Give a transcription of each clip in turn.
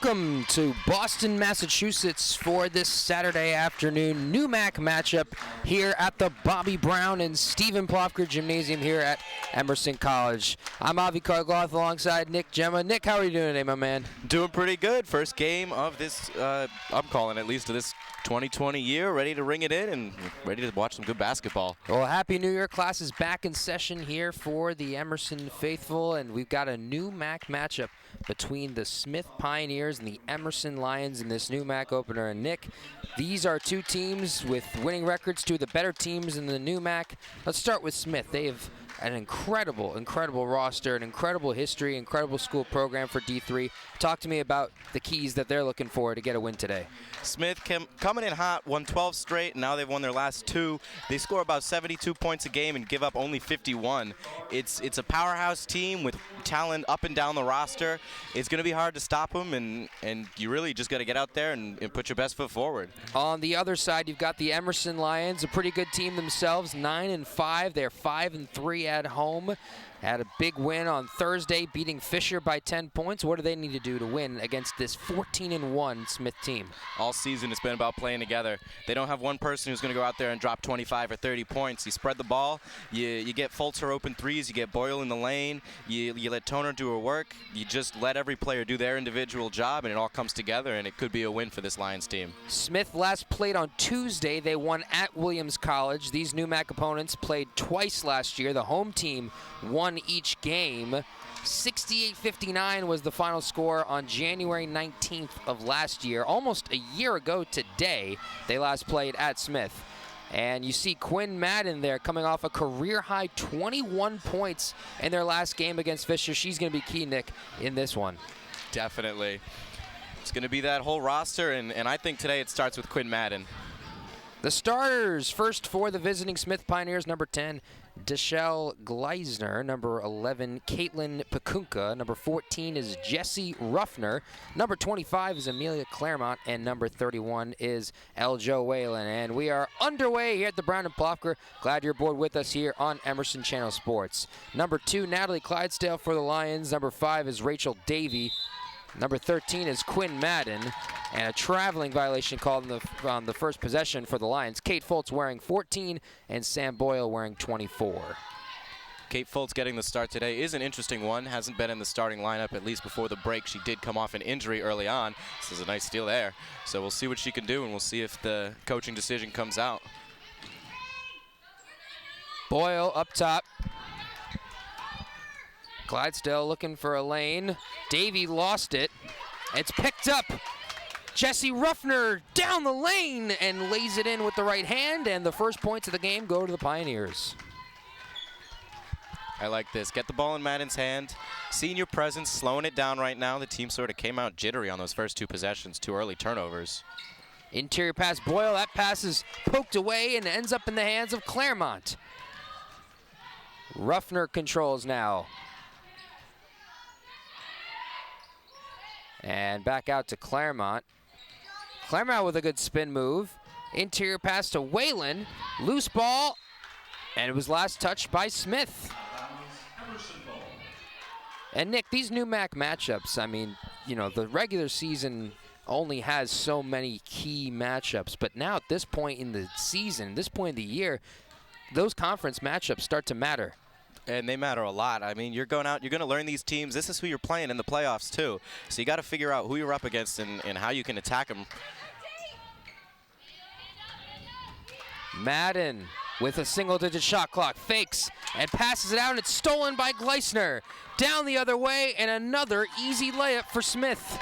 Welcome to Boston, Massachusetts for this Saturday afternoon NUMAC matchup here at the Bobby Brown and Stephen Plofker Gymnasium here at Emerson College. I'm Avi Kargloth alongside Nick Gemma. Nick, how are you doing today, my man? Doing pretty good. First game of this, I'm calling at least of this 2020 year. Ready to ring it in and ready to watch some good basketball. Well, Happy New Year. Class is back in session here for the Emerson faithful, and we've got a NUMAC matchup between the Smith Pioneers and the Emerson Lions in this NUMAC opener. And Nick, these are two teams with winning records, two of the better teams in the NUMAC. Let's start with Smith. They have an incredible roster, an incredible history, incredible school program for D3. Talk to me about the keys that they're looking for to get a win today. Smith coming in hot, won 12 straight, and now they've won their last two. They score about 72 points a game and give up only 51. It's a powerhouse team with talent up and down the roster. It's going to be hard to stop them, and you really just got to get out there and put your best foot forward. On the other side, you've got the Emerson Lions, a pretty good team themselves, 9-5. They're 5-3 at home. Had a big win on Thursday, beating Fisher by 10 points. What do they need to do to win against this 14-1 Smith team? All season it's been about playing together. They don't have one person who's going to go out there and drop 25 or 30 points. You spread the ball, you get Fultzer open threes, you get Boyle in the lane, you let Toner do her work. You just let every player do their individual job, and it all comes together, and it could be a win for this Lions team. Smith last played on Tuesday. They won at Williams College. These NUMAC opponents played twice last year. The home team won each game. 68-59 was the final score on January 19th of last year. Almost a year ago today, they last played at Smith. And you see Quinn Madden there coming off a career-high 21 points in their last game against Fisher. She's going to be key, Nick, in this one. Definitely. It's going to be that whole roster, and I think today it starts with Quinn Madden. The starters, first for the visiting Smith Pioneers, number 10, Deshelle Gleisner. Number 11, Caitlin Pakunka. Number 14 is Jessie Ruffner. Number 25 is Amelia Claremont. And number 31 is Eljo Whalen. And we are underway here at the Brown and Plofker. Glad you're aboard with us here on Emerson Channel Sports. Number 2, Natalie Clydesdale for the Lions. Number 5 is Rachel Davey. Number 13 is Quinn Madden, and a traveling violation called on the first possession for the Lions. Kate Foltz wearing 14, and Sam Boyle wearing 24. Kate Foltz getting the start today is an interesting one. Hasn't been in the starting lineup, at least before the break. She did come off an injury early on. This is a nice steal there. So we'll see what she can do, and we'll see if the coaching decision comes out. Boyle up top. Clydesdale looking for a lane. Davey lost it. It's picked up. Jessie Ruffner down the lane and lays it in with the right hand, and the first points of the game go to the Pioneers. I like this. Get the ball in Madden's hand. Senior presence, slowing it down right now. The team sort of came out jittery on those first two possessions, two early turnovers. Interior pass, Boyle. That pass is poked away and ends up in the hands of Claremont. Ruffner controls now. And back out to Claremont. Claremont with a good spin move. Interior pass to Whalen. Loose ball. And it was last touched by Smith. And Nick, these NUMAC matchups, I mean, you know, the regular season only has so many key matchups. But now at this point in the season, this point in the year, those conference matchups start to matter. And they matter a lot. I mean, you're going out, you're going to learn these teams. This is who you're playing in the playoffs, too. So you got to figure out who you're up against and how you can attack them. Madden with a single-digit shot clock. Fakes and passes it out, and it's stolen by Gleisner. Down the other way, and another easy layup for Smith.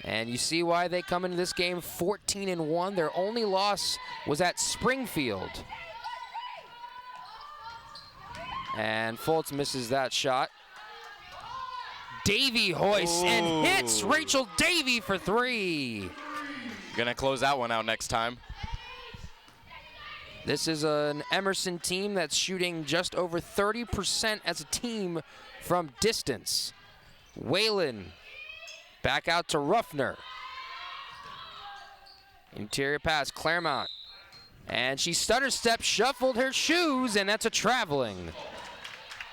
And you see why they come into this game 14-1. Their only loss was at Springfield. And Foltz misses that shot. Davey hoists and hits Rachel Davey for 3. Gonna close that one out next time. This is an Emerson team that's shooting just over 30% as a team from distance. Whalen back out to Ruffner. Interior pass, Claremont. And she stutter step, shuffled her shoes, and that's a traveling.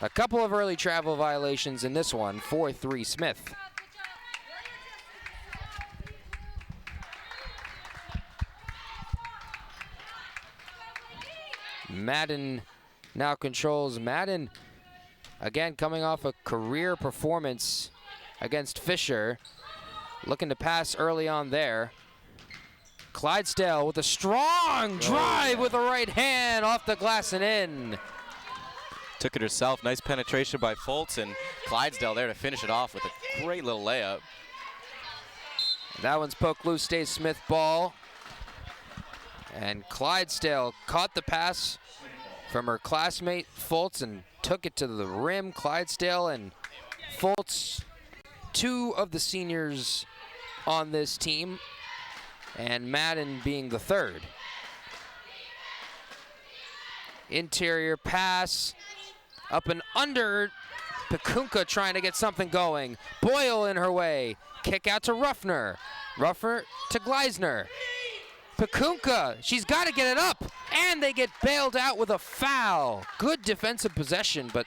A couple of early travel violations in this one, 4-3 Smith. Madden now controls. Madden, again, coming off a career performance against Fisher. Looking to pass early on there. Clydesdale with a strong drive with the right hand off the glass and in. Took it herself. Nice penetration by Fultz, and Clydesdale there to finish it off with a great little layup. That one's poked loose, stays Smith ball. And Clydesdale caught the pass from her classmate Fultz and took it to the rim. Clydesdale and Fultz, two of the seniors on this team, and Madden being the third. Interior pass, up and under. Pakunka trying to get something going. Boyle in her way. Kick out to Ruffner. Ruffner to Gleisner. Pakunka, she's got to get it up, and they get bailed out with a foul. Good defensive possession, but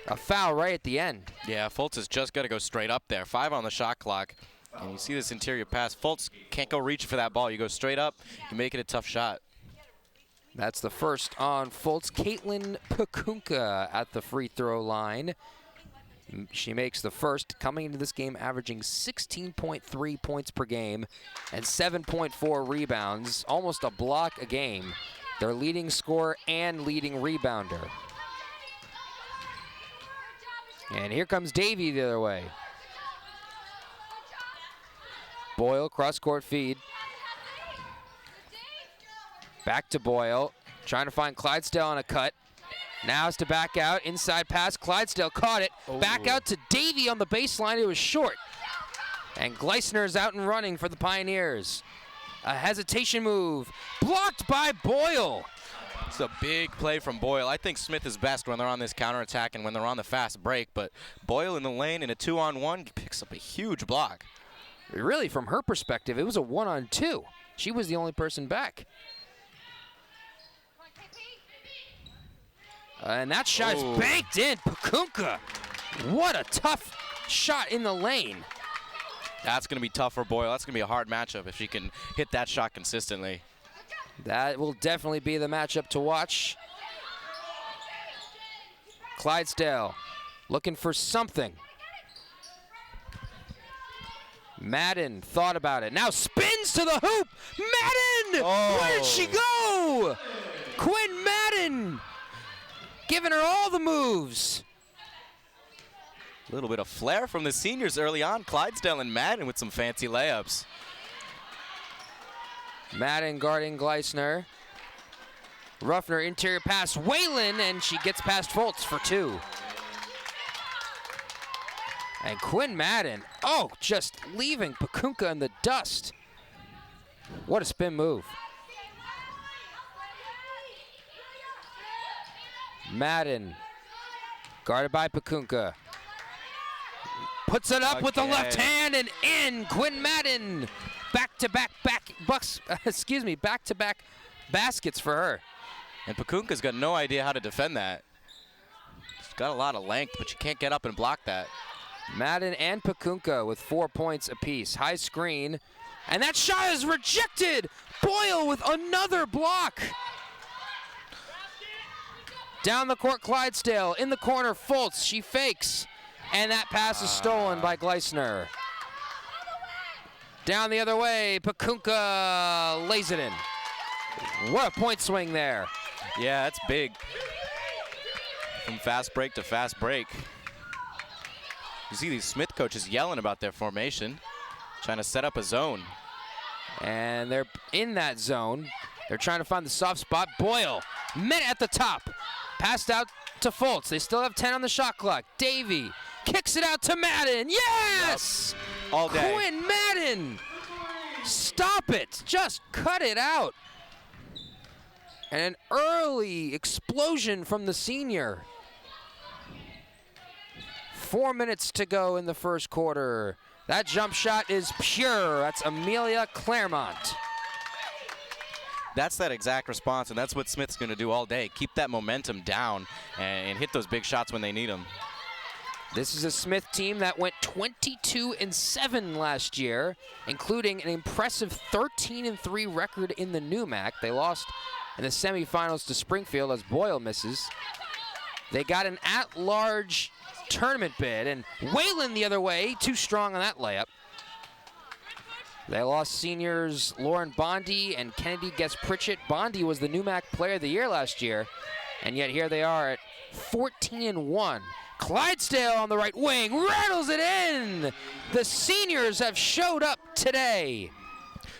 a foul right at the end. Yeah, Fultz has just got to go straight up there. 5 on the shot clock. And you see this interior pass. Fultz can't go reach for that ball. You go straight up, you make it a tough shot. That's the first on Fultz. Caitlin Pakunka at the free throw line. She makes the first, coming into this game averaging 16.3 points per game and 7.4 rebounds, almost a block a game. Their leading scorer and leading rebounder. And here comes Davey the other way. Boyle, cross-court feed. Back to Boyle, trying to find Clydesdale on a cut. Now it's to back out, inside pass, Clydesdale caught it. Back out to Davey on the baseline, it was short. And Gleisner is out and running for the Pioneers. A hesitation move, blocked by Boyle. It's a big play from Boyle. I think Smith is best when they're on this counterattack and when they're on the fast break, but Boyle in the lane in a 2-on-1 picks up a huge block. Really, from her perspective, it was a 1-on-2. She was the only person back. And that shot is banked in. Pakunka, what a tough shot in the lane. That's going to be tough for Boyle. That's going to be a hard matchup if she can hit that shot consistently. That will definitely be the matchup to watch. Clydesdale looking for something. Madden thought about it. Now spins to the hoop. Madden! Where did she go? Quinn Madden giving her all the moves. A little bit of flair from the seniors early on. Clydesdale and Madden with some fancy layups. Madden guarding Gleisner. Ruffner interior pass, Whalen, and she gets past Fultz for 2. And Quinn Madden, just leaving Pakunka in the dust. What a spin move. Madden, guarded by Pakunka. Puts it up with the left hand and in. Quinn Madden, back-to-back baskets for her. And Pakunka's got no idea how to defend that. She's got a lot of length, but she can't get up and block that. Madden and Pakunka with 4 points apiece. High screen, and that shot is rejected. Boyle with another block. Down the court, Clydesdale. In the corner, Fultz. She fakes. And that pass is stolen by Gleisner. Down the other way, Pakunka lays it in. What a point swing there. Yeah, that's big. From fast break to fast break. You see these Smith coaches yelling about their formation, trying to set up a zone. And they're in that zone. They're trying to find the soft spot. Boyle, met at the top. Passed out to Fultz. They still have 10 on the shot clock. Davey kicks it out to Madden. Yes! Yep. All day. Quinn Madden. Stop it. Just cut it out. And an early explosion from the senior. 4 minutes to go in the first quarter. That jump shot is pure. That's Amelia Claremont. That's that exact response, and that's what Smith's going to do all day. Keep that momentum down and hit those big shots when they need them. This is a Smith team that went 22-7 last year, including an impressive 13-3 record in the NUMAC. They lost in the semifinals to Springfield as Boyle misses. They got an at-large tournament bid, and Whalen the other way, too strong on that layup. They lost seniors Lauren Bondi and Kennedy Guest-Pritchett. Bondi was the NUMAC Player of the Year last year, and yet here they are at 14-1. Clydesdale on the right wing, rattles it in! The seniors have showed up today.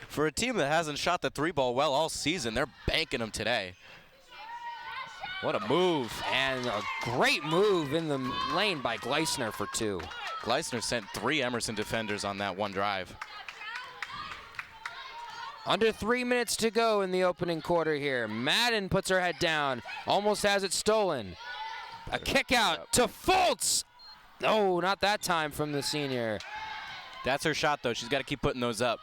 For a team that hasn't shot the three ball well all season, they're banking them today. What a move. And a great move in the lane by Gleisner for two. Gleisner sent 3 Emerson defenders on that one drive. Under 3 minutes to go in the opening quarter here. Madden puts her head down, almost has it stolen. A kick out to Fultz. No, not that time from the senior. That's her shot, though. She's got to keep putting those up.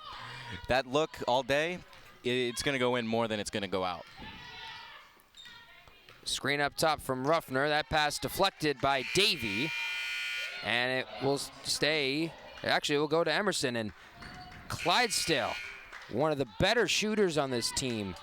That look all day, it's going to go in more than it's going to go out. Screen up top from Ruffner. That pass deflected by Davey. And it will stay. Actually, it will go to Emerson. And Clydesdale, one of the better shooters on this team.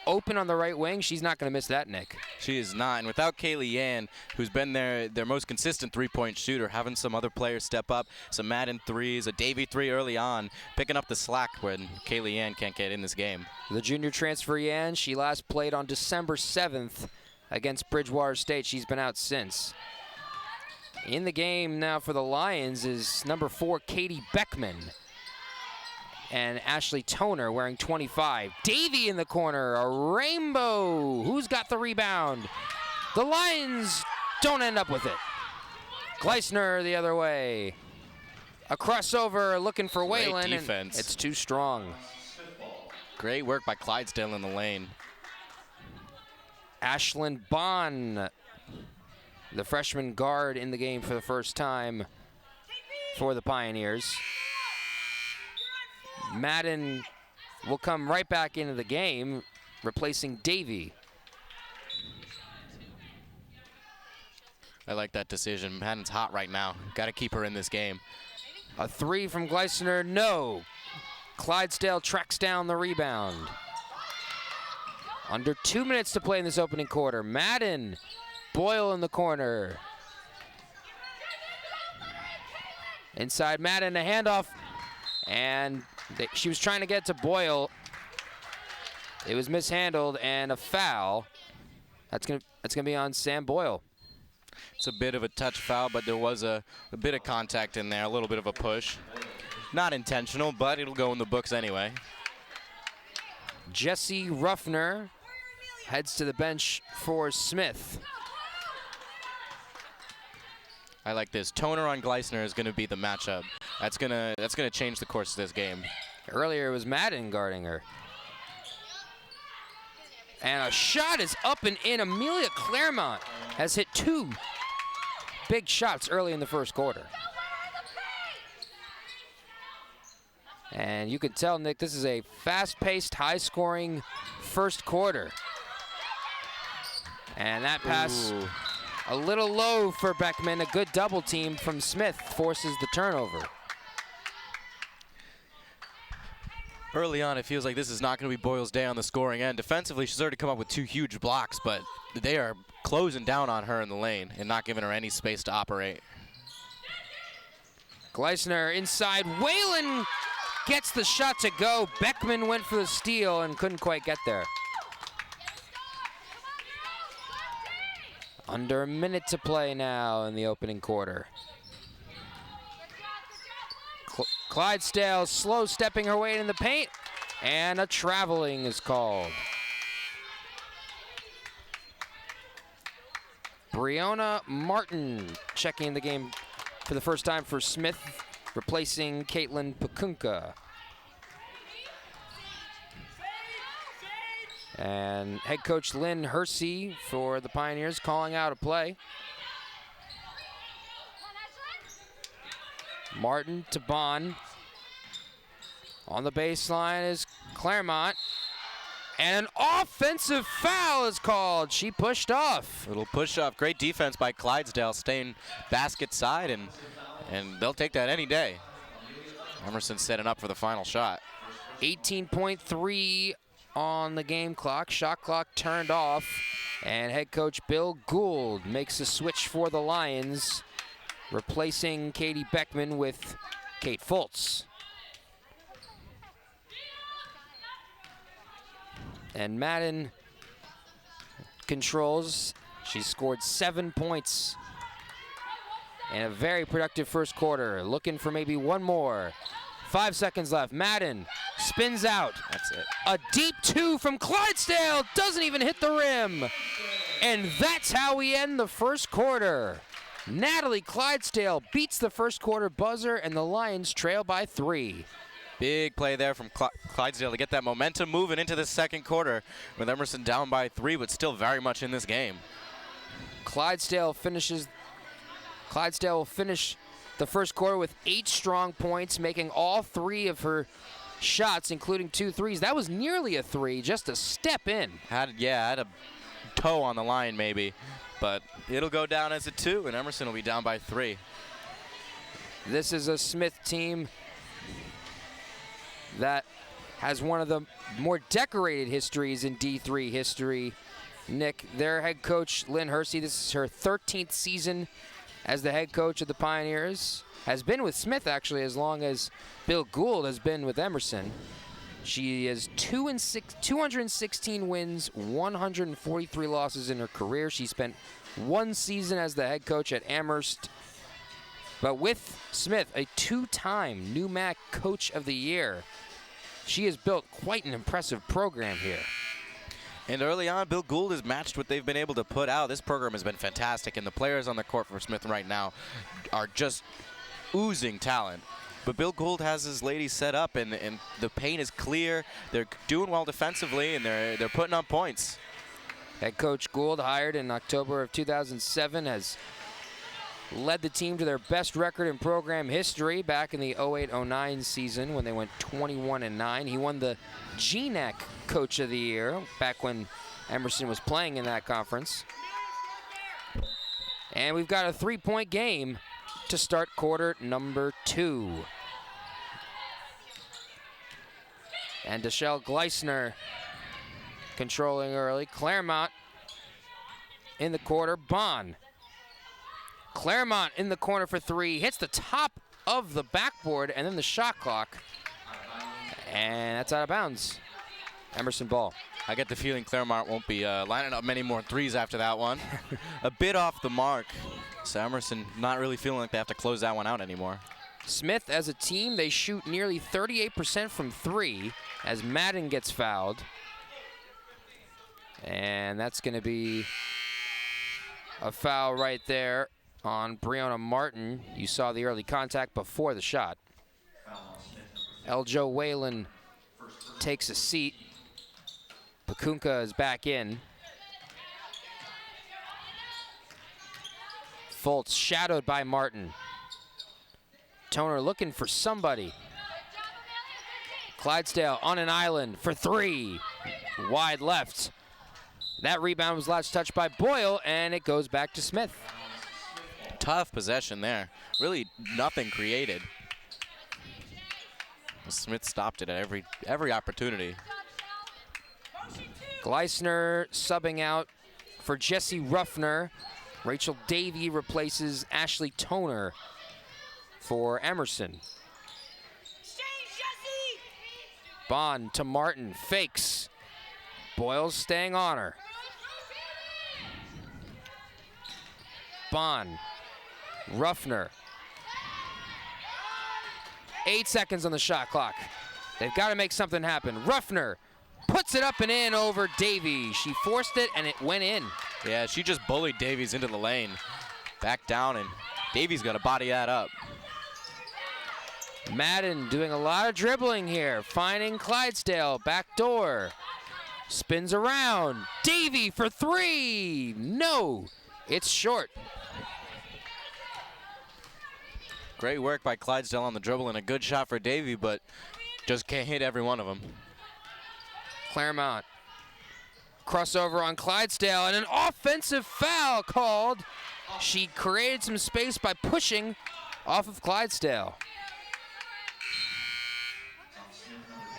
Open on the right wing. She's not going to miss that, Nick. She is not. And without Kaylee Yan, who's been their most consistent three-point shooter, having some other players step up, some Madden threes, a Davey three early on, picking up the slack when Kaylee Yan can't get in this game. The junior transfer Yan, she last played on December 7th against Bridgewater State. She's been out since. In the game now for the Lions is number 4, Katie Beckman. And Ashley Toner wearing 25. Davey in the corner, a rainbow. Who's got the rebound? The Lions don't end up with it. Gleisner the other way. A crossover looking for Whalen. Great defense. And it's too strong. Great work by Clydesdale in the lane. Ashlyn Bond, the freshman guard in the game for the first time for the Pioneers. Madden will come right back into the game, replacing Davey. I like that decision. Madden's hot right now. Got to keep her in this game. A three from Gleisner, no. Clydesdale tracks down the rebound. Under 2 minutes to play in this opening quarter. Madden, Boyle in the corner. Inside Madden, a handoff. And she was trying to get to Boyle. It was mishandled and a foul. That's gonna be on Sam Boyle. It's a bit of a touch foul, but there was a bit of contact in there, a little bit of a push. Not intentional, but it'll go in the books anyway. Jesse Ruffner heads to the bench for Smith. I like this. Toner on Gleisner is going to be the matchup. That's gonna change the course of this game. Earlier it was Madden guarding her. And a shot is up and in. Amelia Claremont has hit 2 big shots early in the first quarter. And you can tell, Nick, this is a fast-paced, high-scoring first quarter. And that pass, a little low for Beckman. A good double team from Smith forces the turnover. Early on, it feels like this is not going to be Boyle's day on the scoring end. Defensively, she's already come up with 2 huge blocks, but they are closing down on her in the lane and not giving her any space to operate. Gleisner inside. Whalen gets the shot to go. Beckman went for the steal and couldn't quite get there. Under a minute to play now in the opening quarter. Clydesdale slow stepping her way in the paint, and a traveling is called. Breonna Martin checking the game for the first time for Smith, replacing Caitlin Pakunka. And head coach Lynn Hersey for the Pioneers calling out a play. Martin to Bond. On the baseline is Claremont. And an offensive foul is called. She pushed off. Little push off. Great defense by Clydesdale, staying basket side, and they'll take that any day. Emerson setting up for the final shot. 18.3 on the game clock. Shot clock turned off. And head coach Bill Gould makes a switch for the Lions, replacing Katie Beckman with Kate Fultz. And Madden controls. She scored 7 points in a very productive first quarter. Looking for maybe one more. 5 seconds left. Madden spins out. That's it. A deep two from Clydesdale. Doesn't even hit the rim. And that's how we end the first quarter. Natalie Clydesdale beats the first quarter buzzer, and the Lions trail by 3. Big play there from Clydesdale to get that momentum moving into the second quarter with Emerson down by 3, but still very much in this game. Clydesdale will finish the first quarter with 8 strong points, making all 3 of her shots, including 2 threes. That was nearly a 3, just a step in. Had a toe on the line maybe, but it'll go down as a 2, and Emerson will be down by 3. This is a Smith team that has one of the more decorated histories in D3 history. Nick, their head coach, Lynn Hersey, this is her 13th season as the head coach of the Pioneers. Has been with Smith, actually, as long as Bill Gould has been with Emerson. She has 216 wins, 143 losses in her career. She spent 1 season as the head coach at Amherst. But with Smith, a 2-time NEWMAC Coach of the Year, she has built quite an impressive program here. And early on, Bill Gould has matched what they've been able to put out. This program has been fantastic, and the players on the court for Smith right now are just oozing talent. But Bill Gould has his ladies set up, and the paint is clear. They're doing well defensively, and they're putting up points. Head coach Gould, hired in October of 2007, has led the team to their best record in program history back in the 08-09 season when they went 21-9. He won the GNAC Coach of the Year back when Emerson was playing in that conference. And we've got a 3-point game to start quarter number 2. And Deshelle Gleisner controlling early. Claremont in the quarter. Bond. Claremont in the corner for 3. Hits the top of the backboard and then the shot clock. And that's out of bounds. Emerson ball. I get the feeling Claremont won't be lining up many more 3s after that one. A bit off the mark. So Emerson not really feeling like they have to close that one out anymore. Smith, as a team, they shoot nearly 38% from 3 as Madden gets fouled. And that's going to be a foul right there on Breonna Martin. You saw the early contact before the shot. Eljo Whalen takes a seat. Pakunka is back in. Fultz shadowed by Martin. Toner looking for somebody. Clydesdale on an island for 3. Wide left. That rebound was last touched by Boyle, and it goes back to Smith. Tough possession there. Really nothing created. Smith stopped it at every opportunity. Gleisner subbing out for Jessie Ruffner. Rachel Davey replaces Ashley Toner for Emerson. Bond to Martin, fakes. Boyle's staying on her. Bond, Ruffner. 8 seconds on the shot clock. They've got to make something happen. Ruffner puts it up and in over Davey. She forced it and it went in. Yeah, she just bullied Davies into the lane. Back down, and Davies got to body that up. Madden doing a lot of dribbling here, finding Clydesdale, back door. Spins around, Davey for 3. No, it's short. Great work by Clydesdale on the dribble and a good shot for Davey, but just can't hit every one of them. Claremont Crossover on Clydesdale, and an offensive foul called. She created some space by pushing off of Clydesdale.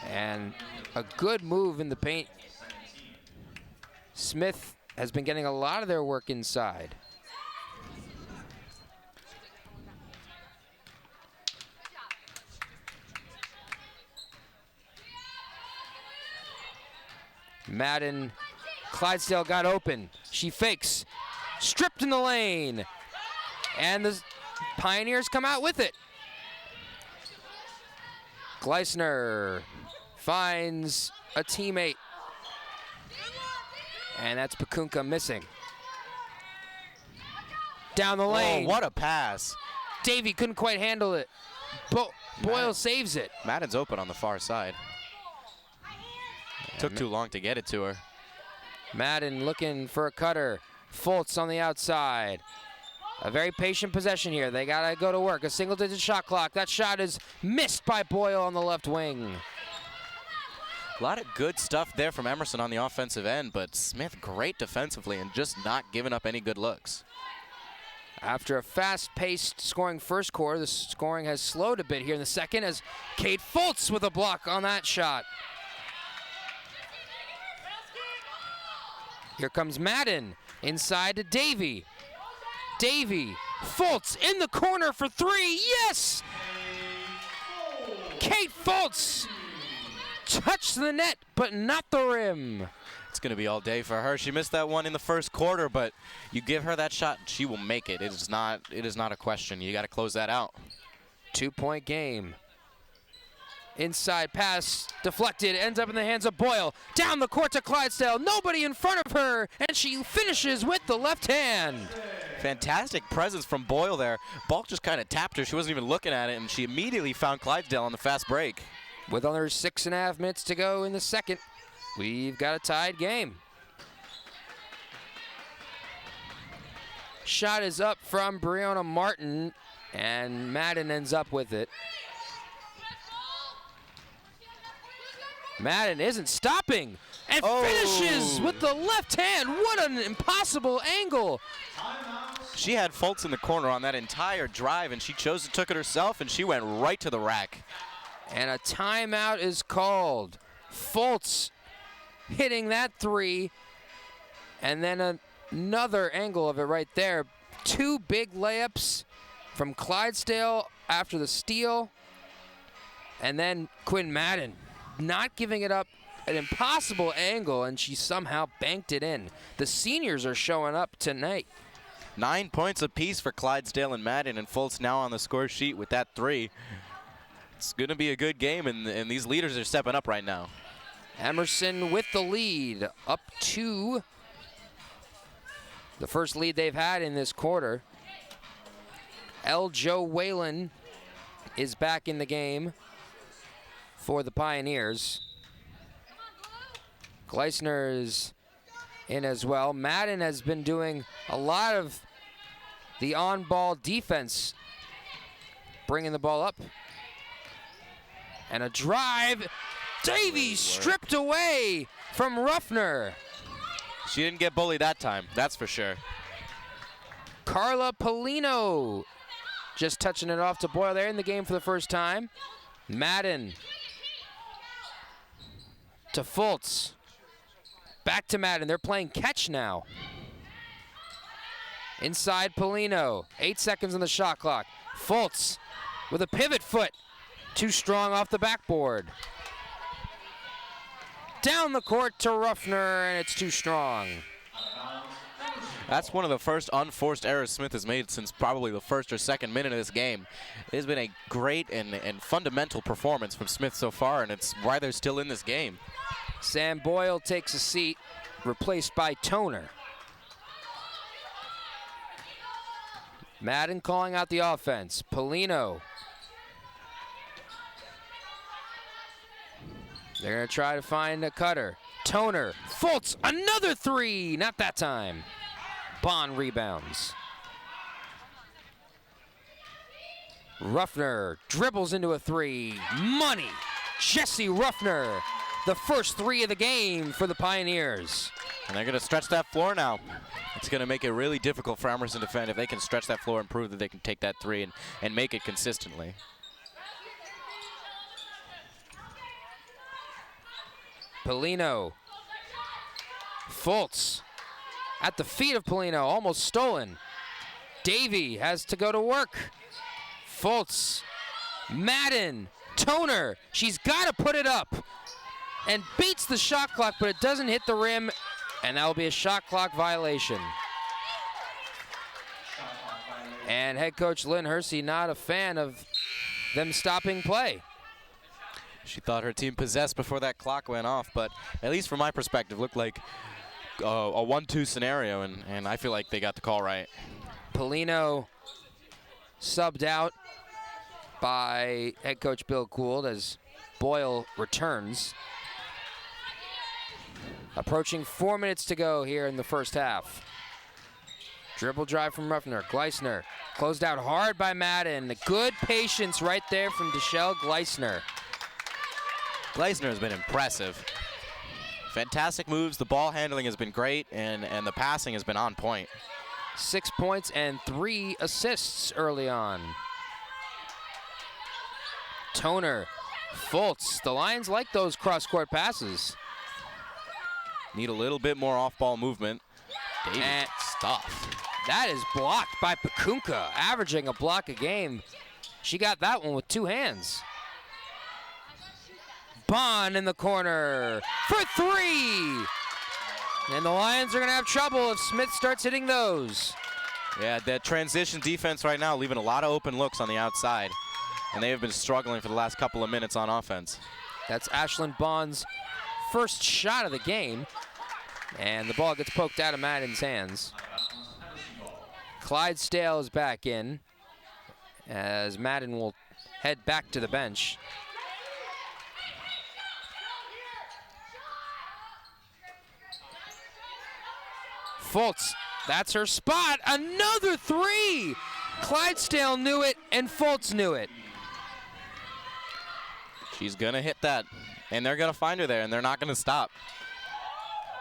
And a good move in the paint. Smith has been getting a lot of their work inside. Madden, Clydesdale got open. She fakes, stripped in the lane, and the Pioneers come out with it. Gleisner finds a teammate, and that's Pakunka missing. Down the lane. Oh, what a pass. Davey couldn't quite handle it. Boyle saves it. Madden's open on the far side. Took too long to get it to her. Madden looking for a cutter. Fultz on the outside. A very patient possession here. They gotta go to work. A single-digit shot clock. That shot is missed by Boyle on the left wing. A lot of good stuff there from Emerson on the offensive end, but Smith great defensively and just not giving up any good looks. After a fast-paced scoring first quarter, the scoring has slowed a bit here in the second as Kate Fultz with a block on that shot. Here comes Madden inside to Davey. Davey, Fultz in the corner for three. Yes! Kate Fultz touched the net, but not the rim. It's going to be all day for her. She missed that one in the first quarter, but you give her that shot, she will make it. It is not a question. You got to close that out. 2-point game. Inside pass deflected, ends up in the hands of Boyle. Down the court to Clydesdale. Nobody in front of her, and she finishes with the left hand. Fantastic presence from Boyle there. Ball just kind of tapped her. She wasn't even looking at it, and she immediately found Clydesdale on the fast break. With under 6.5 minutes to go in the second, we've got a tied game. Shot is up from Breonna Martin, and Madden ends up with it. Madden isn't stopping and finishes with the left hand. What an impossible angle. She had Fultz in the corner on that entire drive, and she chose to took it herself, and she went right to the rack. And a timeout is called. Fultz hitting that three, and then another angle of it right there. Two big layups from Clydesdale after the steal, and then Quinn Madden not giving it up, an impossible angle, and she somehow banked it in. The seniors are showing up tonight. 9 points apiece for Clydesdale and Madden, and Fultz now on the score sheet with that three. It's going to be a good game, and these leaders are stepping up right now. Emerson with the lead, up to the first lead they've had in this quarter. Joe Whalen is back in the game for the Pioneers. Gleisner is in as well. Madden has been doing a lot of the on-ball defense, bringing the ball up. And a drive. Davies stripped away from Ruffner. She didn't get bullied that time, that's for sure. Carla Polino just touching it off to Boyle. They're in the game for the first time. Madden to Fultz. Back to Madden. They're playing catch now. Inside Polino. 8 seconds on the shot clock. Fultz with a pivot foot. Too strong off the backboard. Down the court to Ruffner, and it's too strong. That's one of the first unforced errors Smith has made since probably the first or second minute of this game. It has been a great and fundamental performance from Smith so far, and it's why they're still in this game. Sam Boyle takes a seat, replaced by Toner. Madden calling out the offense. Polino. They're going to try to find a cutter. Toner. Fultz. Another three. Not that time. Bond rebounds. Ruffner dribbles into a three. Money. Jesse Ruffner. the first 3 of the game for the Pioneers. And they're going to stretch that floor now. It's going to make it really difficult for Emerson to defend if they can stretch that floor and prove that they can take that 3 and make it consistently. Polino. Fultz at the feet of Polino, almost stolen. Davey has to go to work. Fultz, Madden, Toner. She's got to put it up and beats the shot clock, but it doesn't hit the rim, and that will be a shot clock violation. And head coach Lynn Hersey not a fan of them stopping play. She thought her team possessed before that clock went off, but at least from my perspective, looked like a 1-2 scenario, and I feel like they got the call right. Polino subbed out by head coach Bill Gould as Boyle returns. Approaching 4 minutes to go here in the first half. Dribble drive from Ruffner. Gleisner closed out hard by Madden. Good patience right there from Deshelle Gleisner. Gleisner has been impressive. Fantastic moves. The ball handling has been great, and the passing has been on point. 6 points and 3 assists early on. Toner, Fultz. The Lions like those cross-court passes. Need a little bit more off-ball movement. And stuff. That is blocked by Pakunka, averaging a block a game. She got that one with 2 hands. Bond in the corner for 3. And the Lions are going to have trouble if Smith starts hitting those. Yeah, that transition defense right now leaving a lot of open looks on the outside. And they have been struggling for the last couple of minutes on offense. That's Ashlyn Bond's first shot of the game. And the ball gets poked out of Madden's hands. Clydesdale is back in as Madden will head back to the bench. Fultz, that's her spot. Another 3. Clydesdale knew it, and Fultz knew it. She's going to hit that, and they're going to find her there, and they're not going to stop.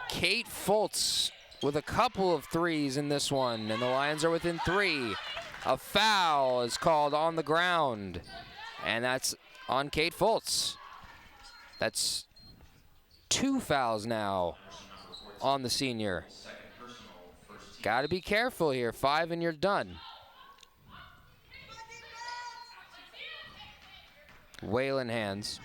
Kate Fultz with a couple of 3s in this one, and the Lions are within 3. A foul is called on the ground, and that's on Kate Fultz. That's 2 fouls now on the senior. Got to be careful here. 5 and you're done. Whalen hands.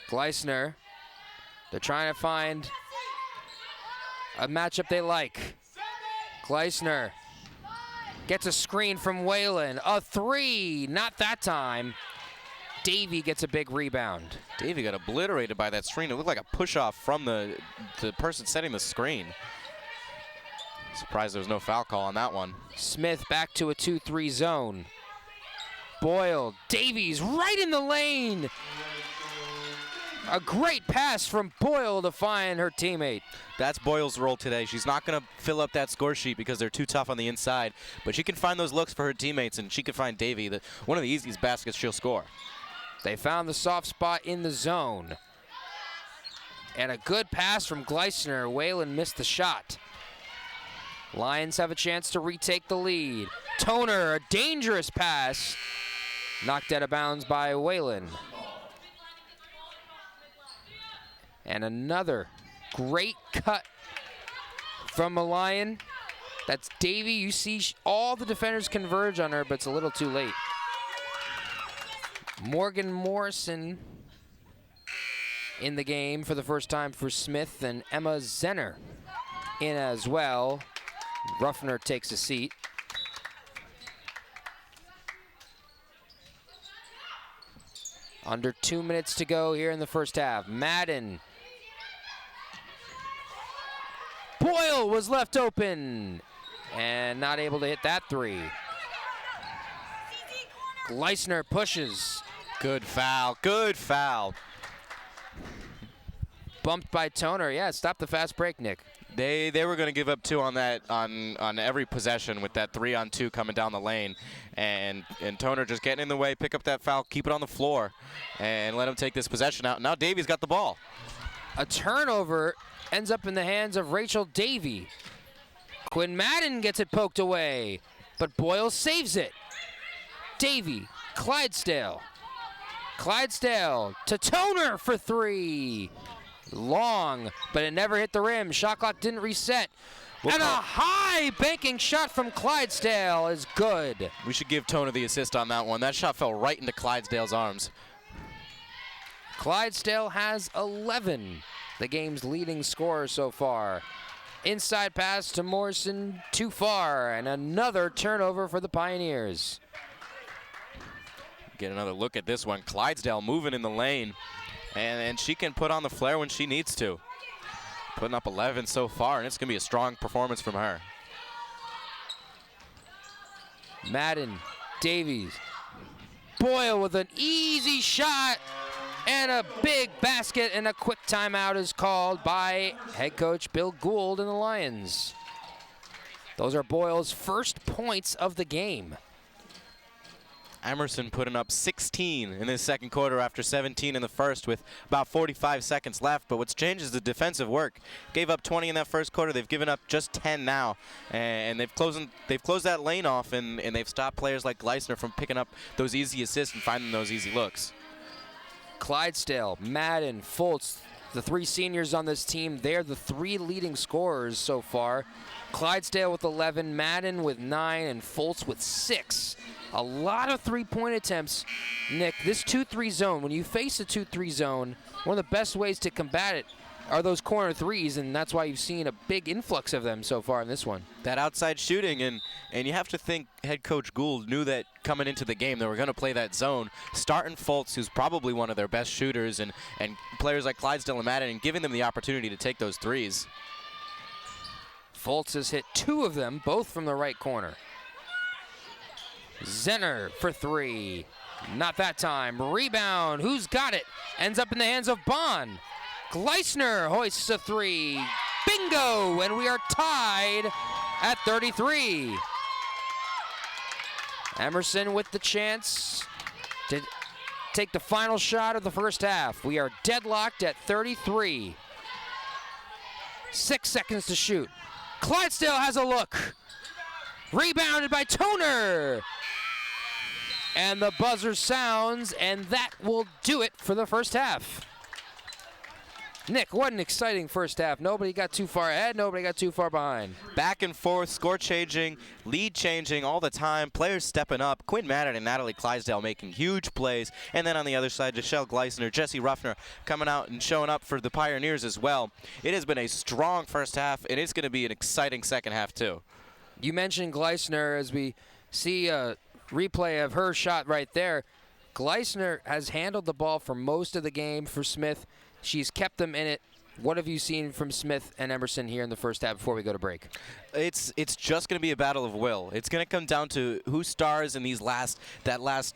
Gleisner. They're trying to find a matchup they like. Gleisner gets a screen from Whalen. A 3. Not that time. Davey gets a big rebound. Davey got obliterated by that screen. It looked like a push-off from the person setting the screen. Surprised there was no foul call on that one. Smith back to a 2-3 zone. Boyle, Davies right in the lane. A great pass from Boyle to find her teammate. That's Boyle's role today. She's not going to fill up that score sheet because they're too tough on the inside, but she can find those looks for her teammates, and she can find Davey. One of the easiest baskets she'll score. They found the soft spot in the zone. And a good pass from Gleisner. Whalen missed the shot. Lions have a chance to retake the lead. Toner, a dangerous pass. Knocked out of bounds by Whalen. And another great cut from a Lion. That's Davey. You see all the defenders converge on her, but it's a little too late. Morgan Morrison in the game for the first time for Smith, and Emma Zenner in as well. Ruffner takes a seat. Under 2 minutes to go here in the first half. Madden. Boyle was left open and not able to hit that 3. Gleisner pushes. Good foul. Good foul. Bumped by Toner. Yeah, stop the fast break, Nick. They were going to give up 2 on that on every possession with that 3-on-2 coming down the lane, and Toner just getting in the way, pick up that foul, keep it on the floor, and let him take this possession out. Now Davies got the ball. A turnover ends up in the hands of Rachel Davey. Quinn Madden gets it poked away, but Boyle saves it. Davey, Clydesdale. Clydesdale to Toner for 3. Long, but it never hit the rim. Shot clock didn't reset. And a high banking shot from Clydesdale is good. We should give Toner the assist on that one. That shot fell right into Clydesdale's arms. Clydesdale has 11, the game's leading scorer so far. Inside pass to Morrison, too far, and another turnover for the Pioneers. Get another look at this one. Clydesdale moving in the lane, and she can put on the flare when she needs to. Putting up 11 so far, and it's going to be a strong performance from her. Madden, Davies, Boyle with an easy shot, and a big basket, and a quick timeout is called by head coach Bill Gould and the Lions. Those are Boyle's first points of the game. Emerson putting up 16 in this second quarter after 17 in the first with about 45 seconds left. But what's changed is the defensive work. Gave up 20 in that first quarter. They've given up just 10 now. And they've closed that lane off, and they've stopped players like Gleisner from picking up those easy assists and finding those easy looks. Clydesdale, Madden, Fultz, the 3 seniors on this team, they're the 3 leading scorers so far. Clydesdale with 11, Madden with 9, and Fultz with 6. A lot of 3-point attempts. Nick, this 2-3 zone, when you face a 2-3 zone, one of the best ways to combat it are those corner threes, and that's why you've seen a big influx of them so far in this one. That outside shooting, and you have to think head coach Gould knew that coming into the game they were going to play that zone, starting Fultz, who's probably one of their best shooters, and players like Clydesdale and Madden, and giving them the opportunity to take those threes. Fultz has hit 2 of them, both from the right corner. Zenner for 3. Not that time. Rebound. Who's got it? Ends up in the hands of Bond. Gleisner hoists a 3. Bingo! And we are tied at 33. Emerson with the chance to take the final shot of the first half. We are deadlocked at 33. 6 seconds to shoot. Clydesdale has a look. Rebounded by Toner. And the buzzer sounds, and that will do it for the first half. Nick, what an exciting first half. Nobody got too far ahead, nobody got too far behind. Back and forth, score changing, lead changing all the time, players stepping up. Quinn Madden and Natalie Clydesdale making huge plays. And then on the other side, Michelle Gleisner, Jessie Ruffner coming out and showing up for the Pioneers as well. It has been a strong first half, and it's going to be an exciting second half too. You mentioned Gleisner as we see a replay of her shot right there. Gleisner has handled the ball for most of the game for Smith. She's kept them in it. What have you seen from Smith and Emerson here in the first half before we go to break? It's just going to be a battle of will. It's going to come down to who stars in the last minutes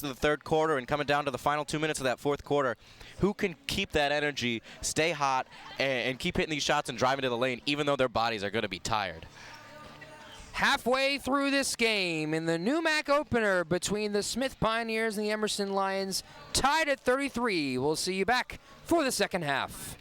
of the third quarter and coming down to the final 2 minutes of that fourth quarter. Who can keep that energy, stay hot, and keep hitting these shots and driving to the lane, even though their bodies are going to be tired. Halfway through this game in the new MAC opener between the Smith Pioneers and the Emerson Lions, tied at 33. We'll see you back for the second half.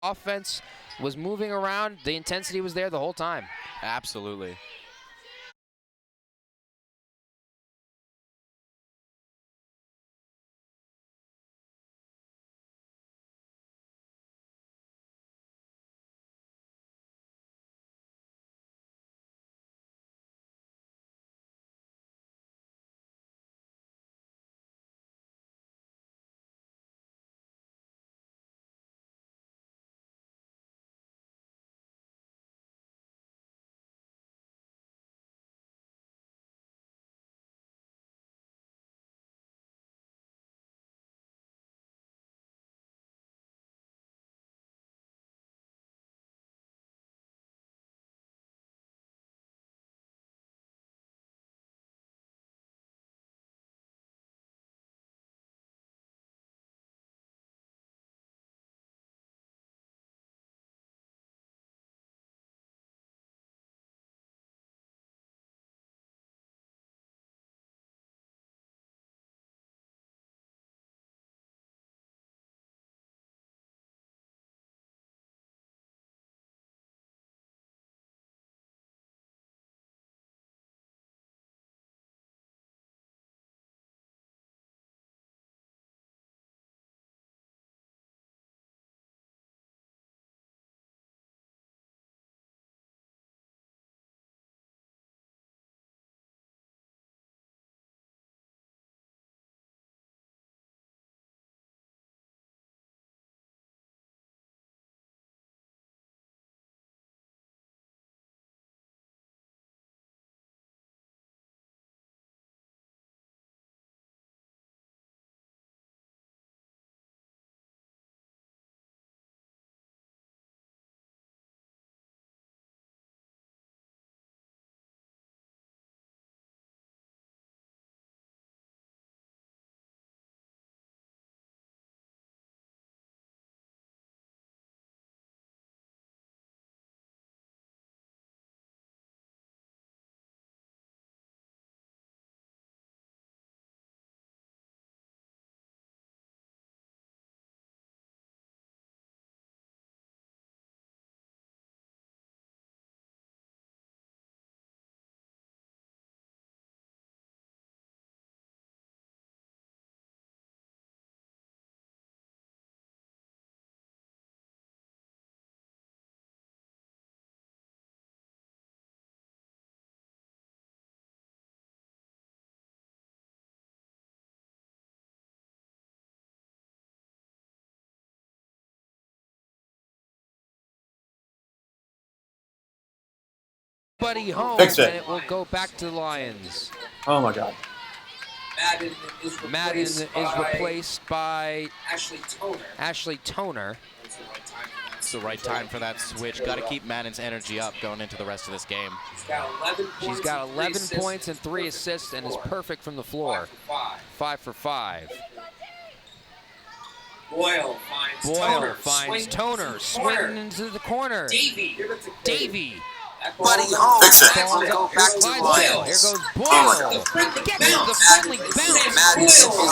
Offense was moving around. The intensity was there the whole time. Absolutely. Buddy home, Fix it. and it will go back to the Lions. Oh my God. Madden is replaced by Ashley Toner. Ashley Toner. It's the right time for that switch. Got to keep Madden's energy up going into the rest of this game. She's got 11 points and 3 assists and is perfect from the floor. 5 for 5. Boyle finds Toner. Swinging into the corner. Davey. Buddy home. Fix it. Go back to Clydesdale. Here goes Boyle. Gets the friendly bounce. Madden is Boyle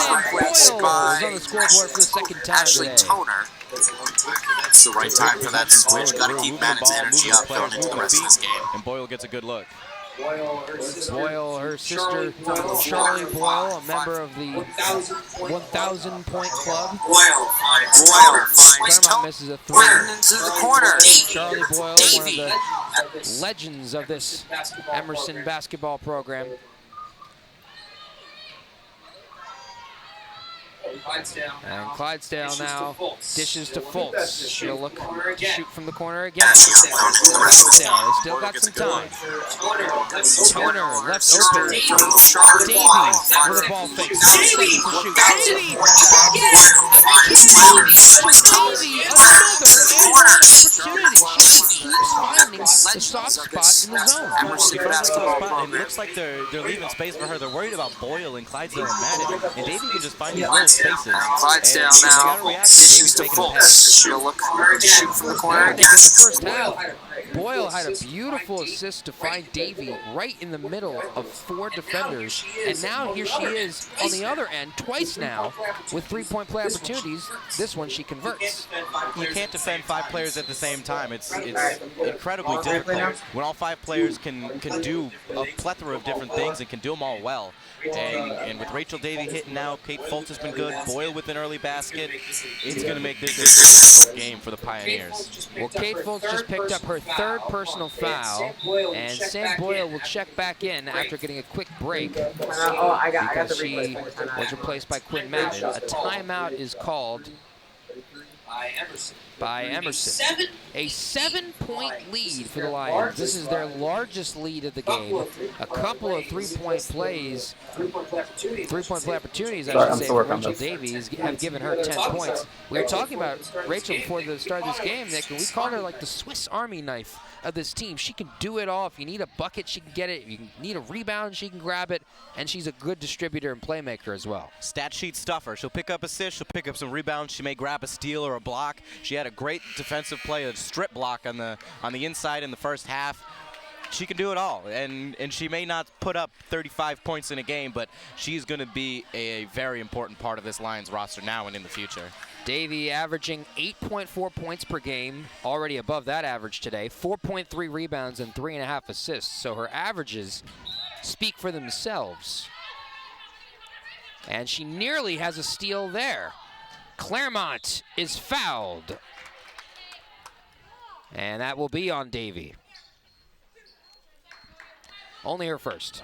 is on the scoreboard for the second time Ashley today. Toner. It's the right time for that switch. Got to keep Madden's energy up going into the rest of this game. And Boyle gets a good look. Boyle, her sister, Charlie Boyle, a member of the 1,000-point club. Boyle finds Claremont misses a 3. into the corner. Charlie Boyle, one of the legends of this Emerson basketball program. And Clydesdale now dishes to Fultz. She'll look to shoot from the corner again. Clydesdale has still got some time. Toner left open. Davey with a ball fake. 6 seconds to shoot. Davey! Davey, another opportunity. She keeps finding finding the soft spot in the zone. Emerson basketball program. It looks like they're leaving space for her. They're worried about Boyle and Clydesdale and Madden, and Davey can just find these little spaces. Clydesdale now switches to Fultz. She'll look to shoot from the corner. I think in the first half, Boyle had a beautiful assist to find Davey right in the middle of 4 defenders, and now here she is on the other end twice now with 3-point play opportunities. This one she converts. You can't defend 5 players at the same time. It's incredibly difficult when all 5 players can do a plethora of different things and can do them all well. And with Rachel Davey hitting now, Kate Fultz has been good, Boyle with an early basket. It's going to make this a difficult game for the Pioneers. Well, Kate Fultz just picked up her 3rd personal foul, and Sam Boyle will check back in after getting a quick break because she was replaced by Quinn Madden. A timeout is called by Emerson. A 7-point lead for the Lions. This is their largest lead of the game. A couple of 3-point plays, 3-point play opportunities, I should say, for Rachel Davies have given her 10 points. We were talking about Rachel before the start of this game, Nick, and we called her like the Swiss Army knife of this team. She can do it all. If you need a bucket, she can get it. If you need a rebound, she can grab it. And she's a good distributor and playmaker as well. Stat sheet stuffer. She'll pick up assists. She'll pick up some rebounds. She may grab a steal or a block. She had a great defensive play, a strip block on the inside in the first half. She can do it all, and she may not put up 35 points in a game, but she's going to be a very important part of this Lions roster now and in the future. Davey averaging 8.4 points per game, already above that average today, 4.3 rebounds and 3.5 assists, so her averages speak for themselves. And she nearly has a steal there. Claremont is fouled, and that will be on Davey. Only her first.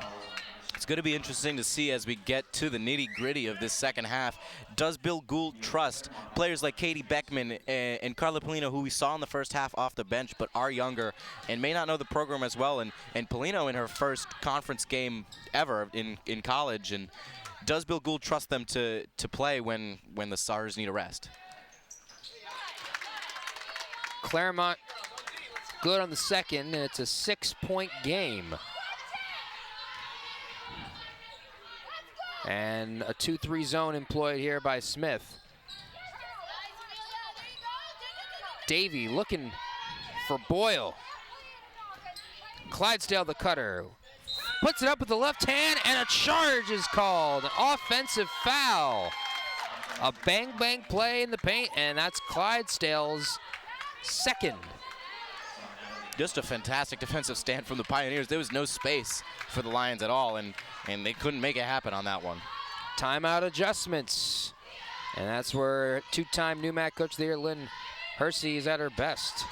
It's going to be interesting to see as we get to the nitty-gritty of this second half. Does Bill Gould trust players like Katie Beckman and Carla Polino, who we saw in the first half off the bench, but are younger and may not know the program as well? And Polino in her first conference game ever in college. And does Bill Gould trust them to play when the Stars need a rest? Claremont good on the second, and it's a 6-point game. And a 2-3 zone employed here by Smith. Davey looking for Boyle. Clydesdale the cutter. Puts it up with the left hand, and a charge is called. An offensive foul. A bang-bang play in the paint, and that's Clydesdale's second. Just a fantastic defensive stand from the Pioneers. There was no space for the Lions at all, and they couldn't make it happen on that one. Timeout adjustments. And that's where 2-time NEWMAC Coach of the Year, Lynn Hersey, is at her best.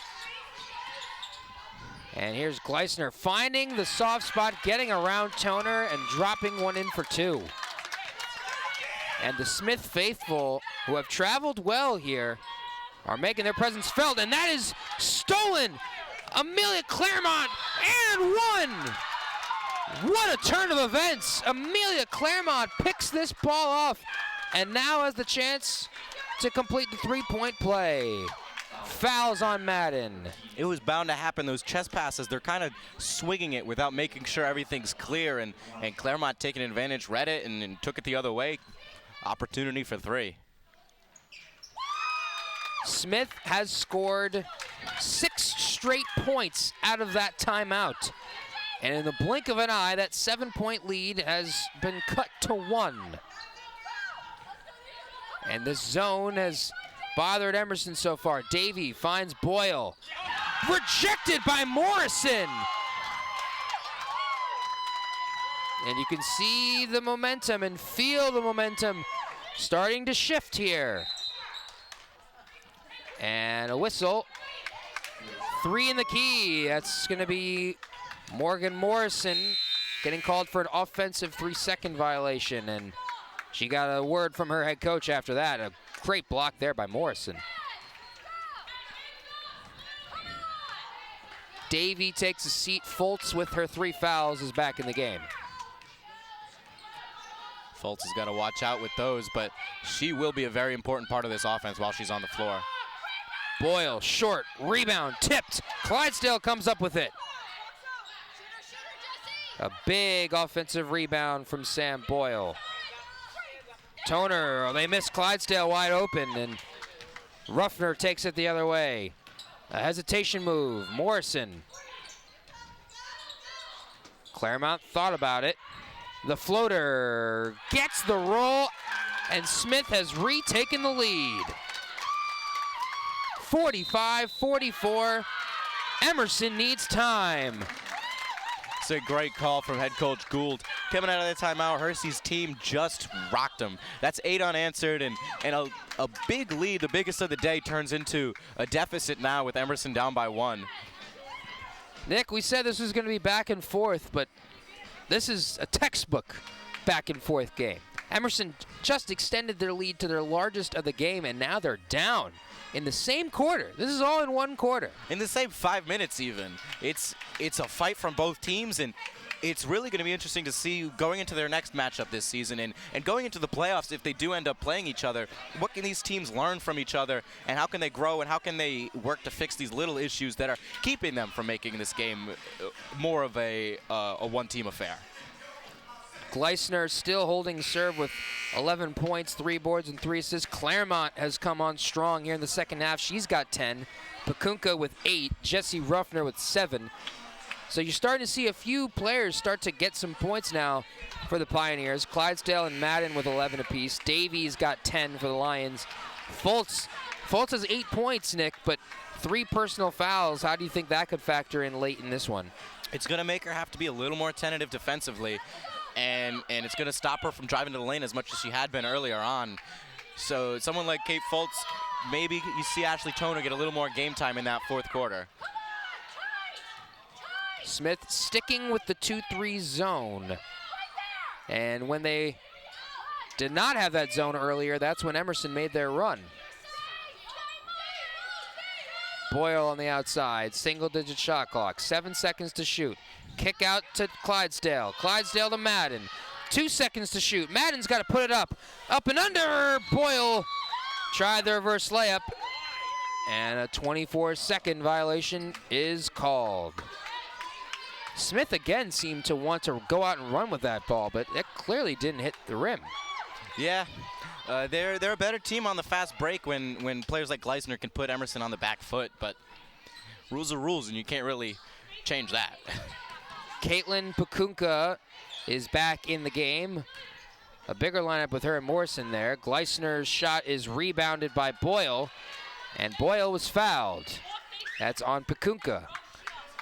And here's Gleisner finding the soft spot, getting around Toner, and dropping one in for 2. And the Smith faithful, who have traveled well here, are making their presence felt, and that is stolen. Amelia Claremont, and one! What a turn of events. Amelia Claremont picks this ball off and now has the chance to complete the 3-point play. Fouls on Madden. It was bound to happen. Those chest passes, they're kind of swinging it without making sure everything's clear, and Claremont taking advantage, read it, and took it the other way. Opportunity for 3. Smith has scored 6 straight points out of that timeout. And in the blink of an eye, that 7-point lead has been cut to 1. And this zone has bothered Emerson so far. Davey finds Boyle. Rejected by Morrison. And you can see the momentum and feel the momentum starting to shift here. And a whistle. 3 in the key. That's going to be Morgan Morrison getting called for an offensive 3-second violation. And she got a word from her head coach after that. A great block there by Morrison. Davey takes a seat. Fultz with her 3 fouls is back in the game. Fultz has got to watch out with those, but she will be a very important part of this offense while she's on the floor. Boyle, short, rebound, tipped. Clydesdale comes up with it. A big offensive rebound from Sam Boyle. Toner, they miss Clydesdale wide open, and Ruffner takes it the other way. A hesitation move, Morrison. Claremont thought about it. The floater gets the roll, and Smith has retaken the lead. 45-44, Emerson needs time. It's a great call from head coach Gould. Coming out of the timeout, Hersey's team just rocked them. That's 8 unanswered, and a big lead, the biggest of the day, turns into a deficit now with Emerson down by 1. Nick, we said this was going to be back and forth, but this is a textbook back and forth game. Emerson just extended their lead to their largest of the game, and now they're down in the same quarter. This is all in one quarter. In the same 5 minutes even. It's a fight from both teams, and it's really going to be interesting to see going into their next matchup this season and going into the playoffs if they do end up playing each other. What can these teams learn from each other, and how can they grow, and how can they work to fix these little issues that are keeping them from making this game more of a one-team affair? Gleisner still holding serve with 11 points, 3 boards, and 3 assists. Claremont has come on strong here in the second half. She's got 10. Pakunka with 8. Jesse Ruffner with 7. So you're starting to see a few players start to get some points now for the Pioneers. Clydesdale and Madden with 11 apiece. Davies got 10 for the Lions. Fultz has 8 points, Nick, but 3 personal fouls. How do you think that could factor in late in this one? It's going to make her have to be a little more tentative defensively, and it's going to stop her from driving to the lane as much as she had been earlier on. So someone like Kate Fultz, maybe you see Ashley Toner get a little more game time in that fourth quarter. Smith sticking with the 2-3 zone. And when they did not have that zone earlier, that's when Emerson made their run. Boyle on the outside, single-digit shot clock, 7 seconds to shoot. Kick out to Clydesdale. Clydesdale to Madden. 2 seconds to shoot. Madden's got to put it up. Up and under. Boyle tried the reverse layup. And a 24-second violation is called. Smith again seemed to want to go out and run with that ball, but it clearly didn't hit the rim. Yeah, they're a better team on the fast break when players like Gleisner can put Emerson on the back foot, but rules are rules, and you can't really change that. Caitlin Pakunka is back in the game. A bigger lineup with her and Morrison there. Gleisner's shot is rebounded by Boyle, and Boyle was fouled. That's on Pakunka.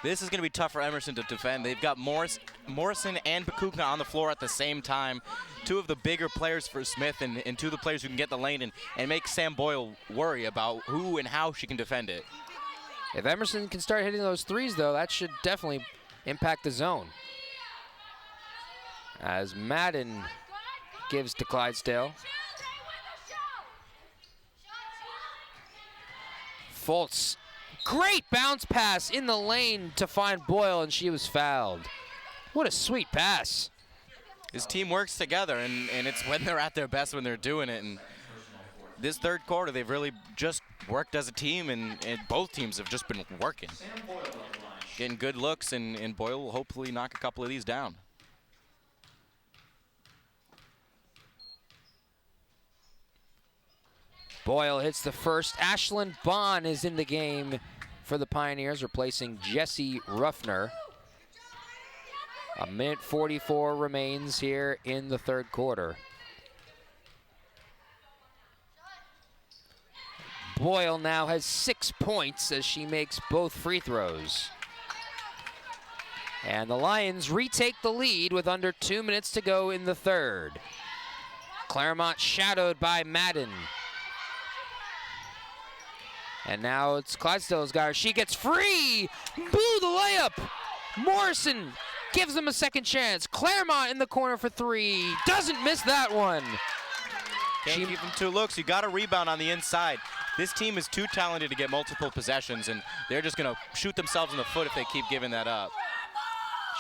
This is going to be tough for Emerson to defend. They've got Morrison and Pakunka on the floor at the same time. 2 of the bigger players for Smith and 2 of the players who can get the lane and make Sam Boyle worry about who and how she can defend it. If Emerson can start hitting those threes, though, that should definitely impact the zone. As Madden gives to Clydesdale. Fultz. Great bounce pass in the lane to find Boyle, and she was fouled. What a sweet pass. His team works together, and it's when they're at their best when they're doing it. And this third quarter, they've really just worked as a team, and both teams have just been working. Getting good looks, and Boyle will hopefully knock a couple of these down. Boyle hits the first. Ashlyn Bond is in the game for the Pioneers, replacing Jesse Ruffner. 1:44 remains here in the third quarter. Boyle now has 6 points as she makes both free throws. And the Lions retake the lead with under 2 minutes to go in the third. Claremont shadowed by Madden. And now it's Clydesdale's got her. She gets free. Blew the layup. Morrison gives them a second chance. Claremont in the corner for 3. Doesn't miss that one. Can't keep them 2 looks. You got a rebound on the inside. This team is too talented to get multiple possessions, and they're just going to shoot themselves in the foot if they keep giving that up.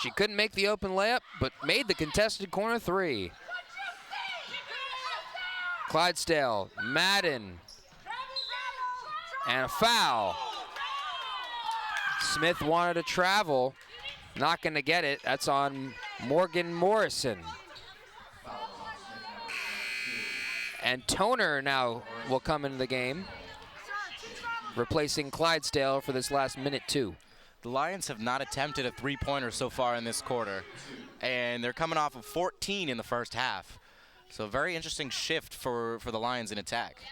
She couldn't make the open layup, but made the contested corner 3. Clydesdale, Madden. And a foul. Smith wanted to travel. Not going to get it. That's on Morgan Morrison. And Toner now will come into the game, replacing Clydesdale for this last minute 2. The Lions have not attempted a three-pointer so far in this quarter, and they're coming off of 14 in the first half. So a very interesting shift for the Lions in attack.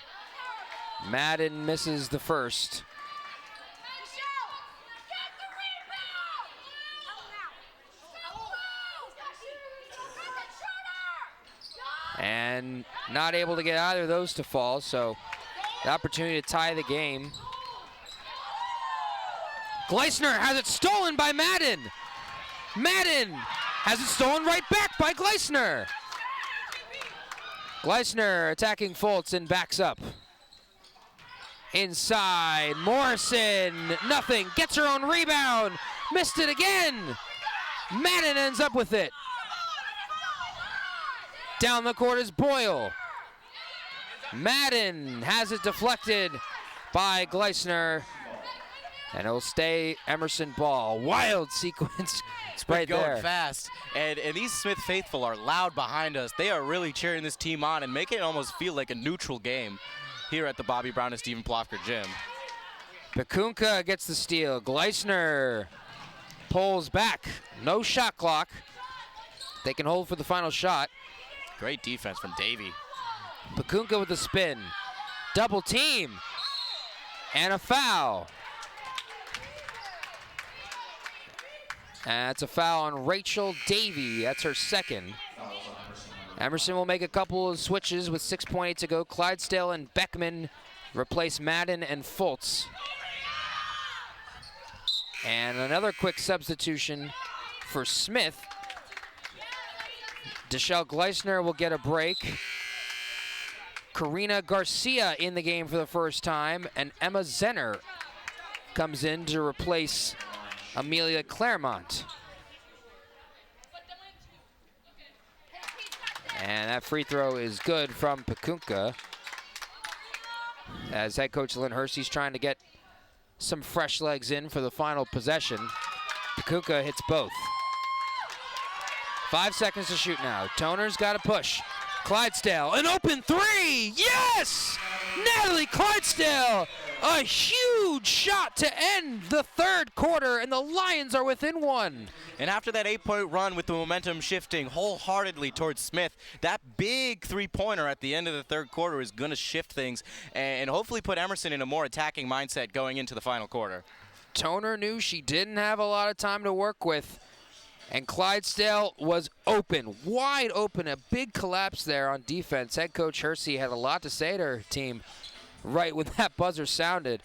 Madden misses the first. And not able to get either of those to fall, so the opportunity to tie the game. Gleisner has it stolen by Madden. Madden has it stolen right back by Gleisner. Gleisner attacking Fultz and backs up. Inside, Morrison, nothing, gets her own rebound, missed it again. Madden ends up with it. Down the court is Boyle. Madden has it deflected by Gleisner. And it'll stay Emerson ball. Wild sequence right going there. Fast. And these Smith faithful are loud behind us. They are really cheering this team on and making it almost feel like a neutral game here at the Bobby Brown and Stephen Plofker gym. Pekunka gets the steal. Gleisner pulls back. No shot clock. They can hold for the final shot. Great defense from Davey. Pekunka with the spin. Double team. And a foul. And it's a foul on Rachel Davey. That's her second. Emerson will make a couple of switches with 6:8 to go. Clydesdale and Beckman replace Madden and Fultz. And another quick substitution for Smith. Deshelle Gleisner will get a break. Karina Garcia in the game for the first time, and Emma Zenner comes in to replace Amelia Claremont. And that free throw is good from Pekunka, as head coach Lynn Hersey's trying to get some fresh legs in for the final possession. Pekunka hits both. 5 seconds to shoot now. Toner's got to push. Clydesdale, an open three! Yes! Natalie Clydesdale, a huge shot to end the third quarter, and the Lions are within one. And after that 8-point run with the momentum shifting wholeheartedly towards Smith, that big three-pointer at the end of the third quarter is going to shift things and hopefully put Emerson in a more attacking mindset going into the final quarter. Toner knew she didn't have a lot of time to work with, and Clydesdale was open, wide open. A big collapse there on defense. Head coach Hersey had a lot to say to her team right when that buzzer sounded.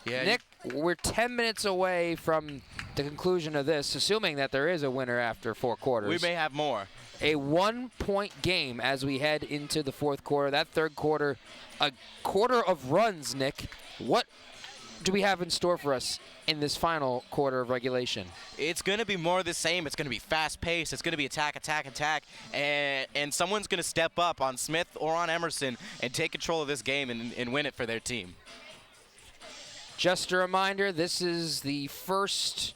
Yeah, Nick, we're 10 minutes away from the conclusion of this, assuming that there is a winner after 4 quarters. We may have more. A 1-point game as we head into the fourth quarter. That third quarter, a quarter of runs, Nick. What do we have in store for us in this final quarter of regulation? It's going to be more of the same. It's going to be fast-paced. It's going to be attack, attack, attack. And someone's going to step up on Smith or on Emerson and take control of this game and win it for their team. Just a reminder, this is the first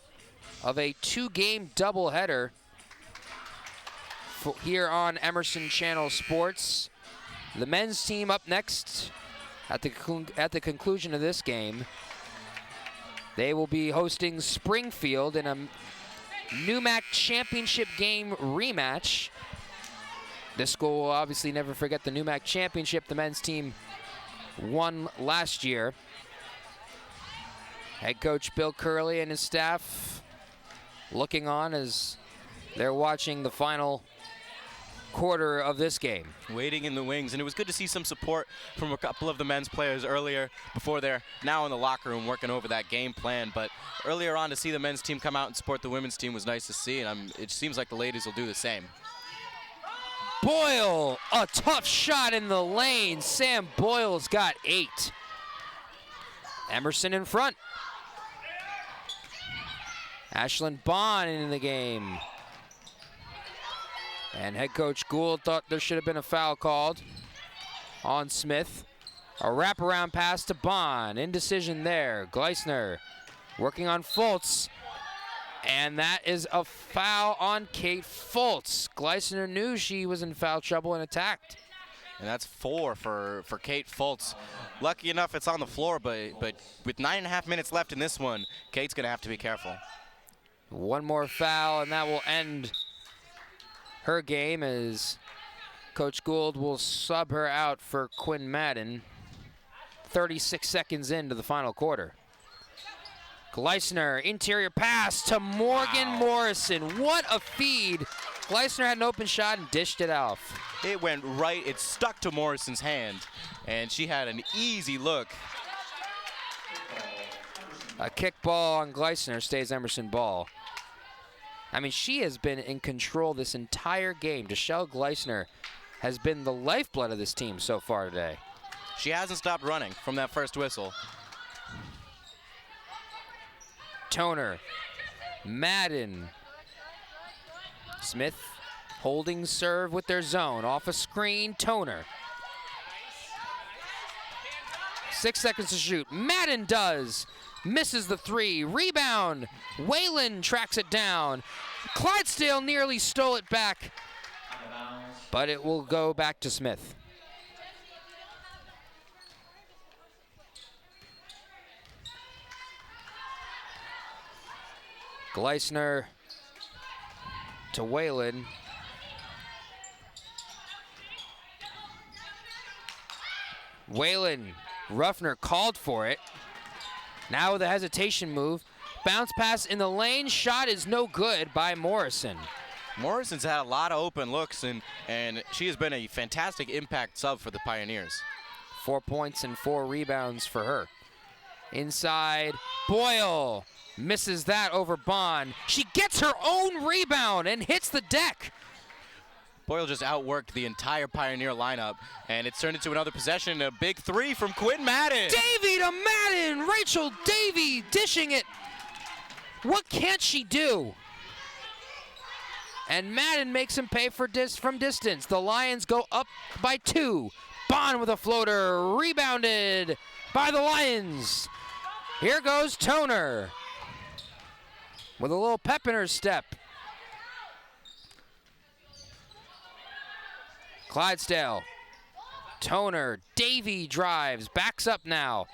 of a 2-game doubleheader here on Emerson Channel Sports. The men's team up next at the conclusion of this game. They will be hosting Springfield in a NEWMAC Championship game rematch. This school will obviously never forget the NEWMAC Championship the men's team won last year. Head coach Bill Curley and his staff looking on as they're watching the final quarter of this game. Waiting in the wings, and it was good to see some support from a couple of the men's players earlier before they're now in the locker room working over that game plan. But earlier on, to see the men's team come out and support the women's team was nice to see, and it seems like the ladies will do the same. Boyle, a tough shot in the lane. Sam Boyle's got 8. Emerson in front. Ashlyn Bond in the game. And head coach Gould thought there should have been a foul called on Smith. A wraparound pass to Bond. Indecision there. Gleisner working on Fultz. And that is a foul on Kate Fultz. Gleisner knew she was in foul trouble and attacked. And that's 4 for Kate Fultz. Lucky enough it's on the floor, but with 9.5 minutes left in this one, Kate's going to have to be careful. One more foul, and that will end her game as Coach Gould will sub her out for Quinn Madden. 36 seconds into the final quarter. Gleisner, interior pass to Morgan Morrison. What a feed. Gleisner had an open shot and dished it off. It went right, it stuck to Morrison's hand, and she had an easy look. A kick ball on Gleisner stays Emerson ball. I mean, she has been in control this entire game. Deshelle Gleisner has been the lifeblood of this team so far today. She hasn't stopped running from that first whistle. Toner, Madden, Smith holding serve with their zone. Off a screen, Toner. 6 seconds to shoot. Madden does. Misses the 3. Rebound. Whalen tracks it down. Clydesdale nearly stole it back, but it will go back to Smith. Gleisner to Whalen. Whalen, Ruffner called for it. Now with a hesitation move. Bounce pass in the lane. Shot is no good by Morrison. Morrison's had a lot of open looks, and she has been a fantastic impact sub for the Pioneers. 4 points and 4 rebounds for her. Inside, Boyle misses that over Bond. She gets her own rebound and hits the deck. Boyle just outworked the entire Pioneer lineup, and it's turned into another possession. A big 3 from Quinn Madden. Davey to Madden. Rachel Davey dishing it. What can't she do? And Madden makes him pay for from distance. The Lions go up by 2. Bond with a floater, rebounded by the Lions. Here goes Toner with a little pep in her step. Clydesdale, Toner, Davey drives, backs up now.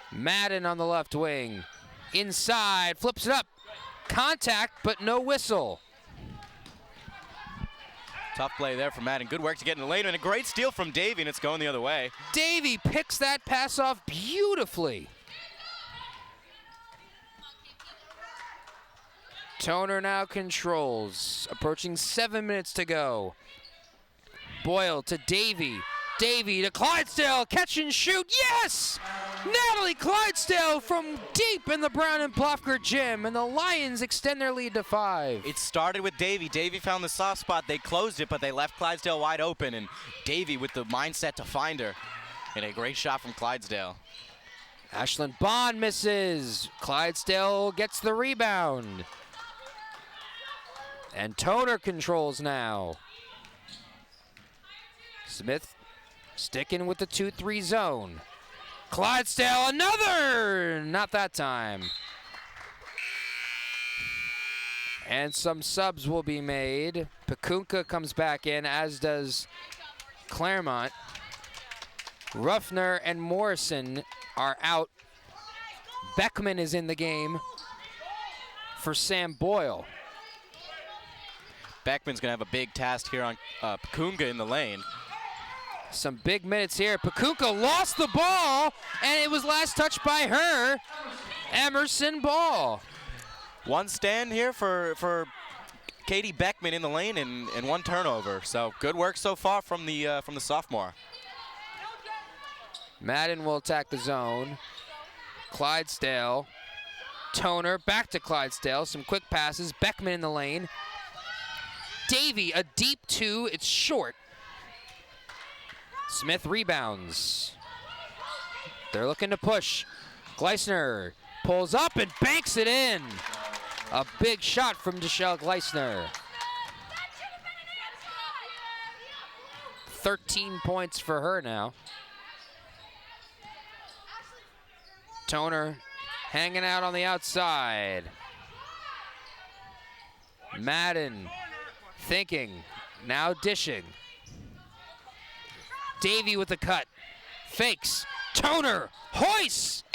Madden on the left wing, inside, flips it up. Contact, but no whistle. Tough play there from Madden. Good work to get in the lane, and a great steal from Davey, and it's going the other way. Davey picks that pass off beautifully. Toner now controls. Approaching 7 minutes to go. Boyle to Davey. Davey to Clydesdale. Catch and shoot. Yes! Natalie Clydesdale from deep in the Brown and Plofker gym, and the Lions extend their lead to 5. It started with Davey. Davey found the soft spot. They closed it, but they left Clydesdale wide open, and Davey with the mindset to find her. And a great shot from Clydesdale. Ashlyn Bond misses. Clydesdale gets the rebound. And Toner controls now. Smith sticking with the 2-3 zone. Clydesdale, another! Not that time. And some subs will be made. Pakunka comes back in, as does Claremont. Ruffner and Morrison are out. Beckman is in the game for Sam Boyle. Beckman's going to have a big task here on Pakunga in the lane. Some big minutes here. Pakunka lost the ball, and it was last touched by her. Emerson ball. One stand here for Katie Beckman in the lane, and one turnover. So good work so far from the sophomore. Madden will attack the zone. Clydesdale. Toner back to Clydesdale. Some quick passes. Beckman in the lane. Davey, a deep 2. It's short. Smith rebounds. They're looking to push. Gleisner pulls up and banks it in. A big shot from Deshelle Gleisner. 13 points for her now. Toner hanging out on the outside. Madden thinking, now dishing. Davy with the cut, fakes, Toner, hoists,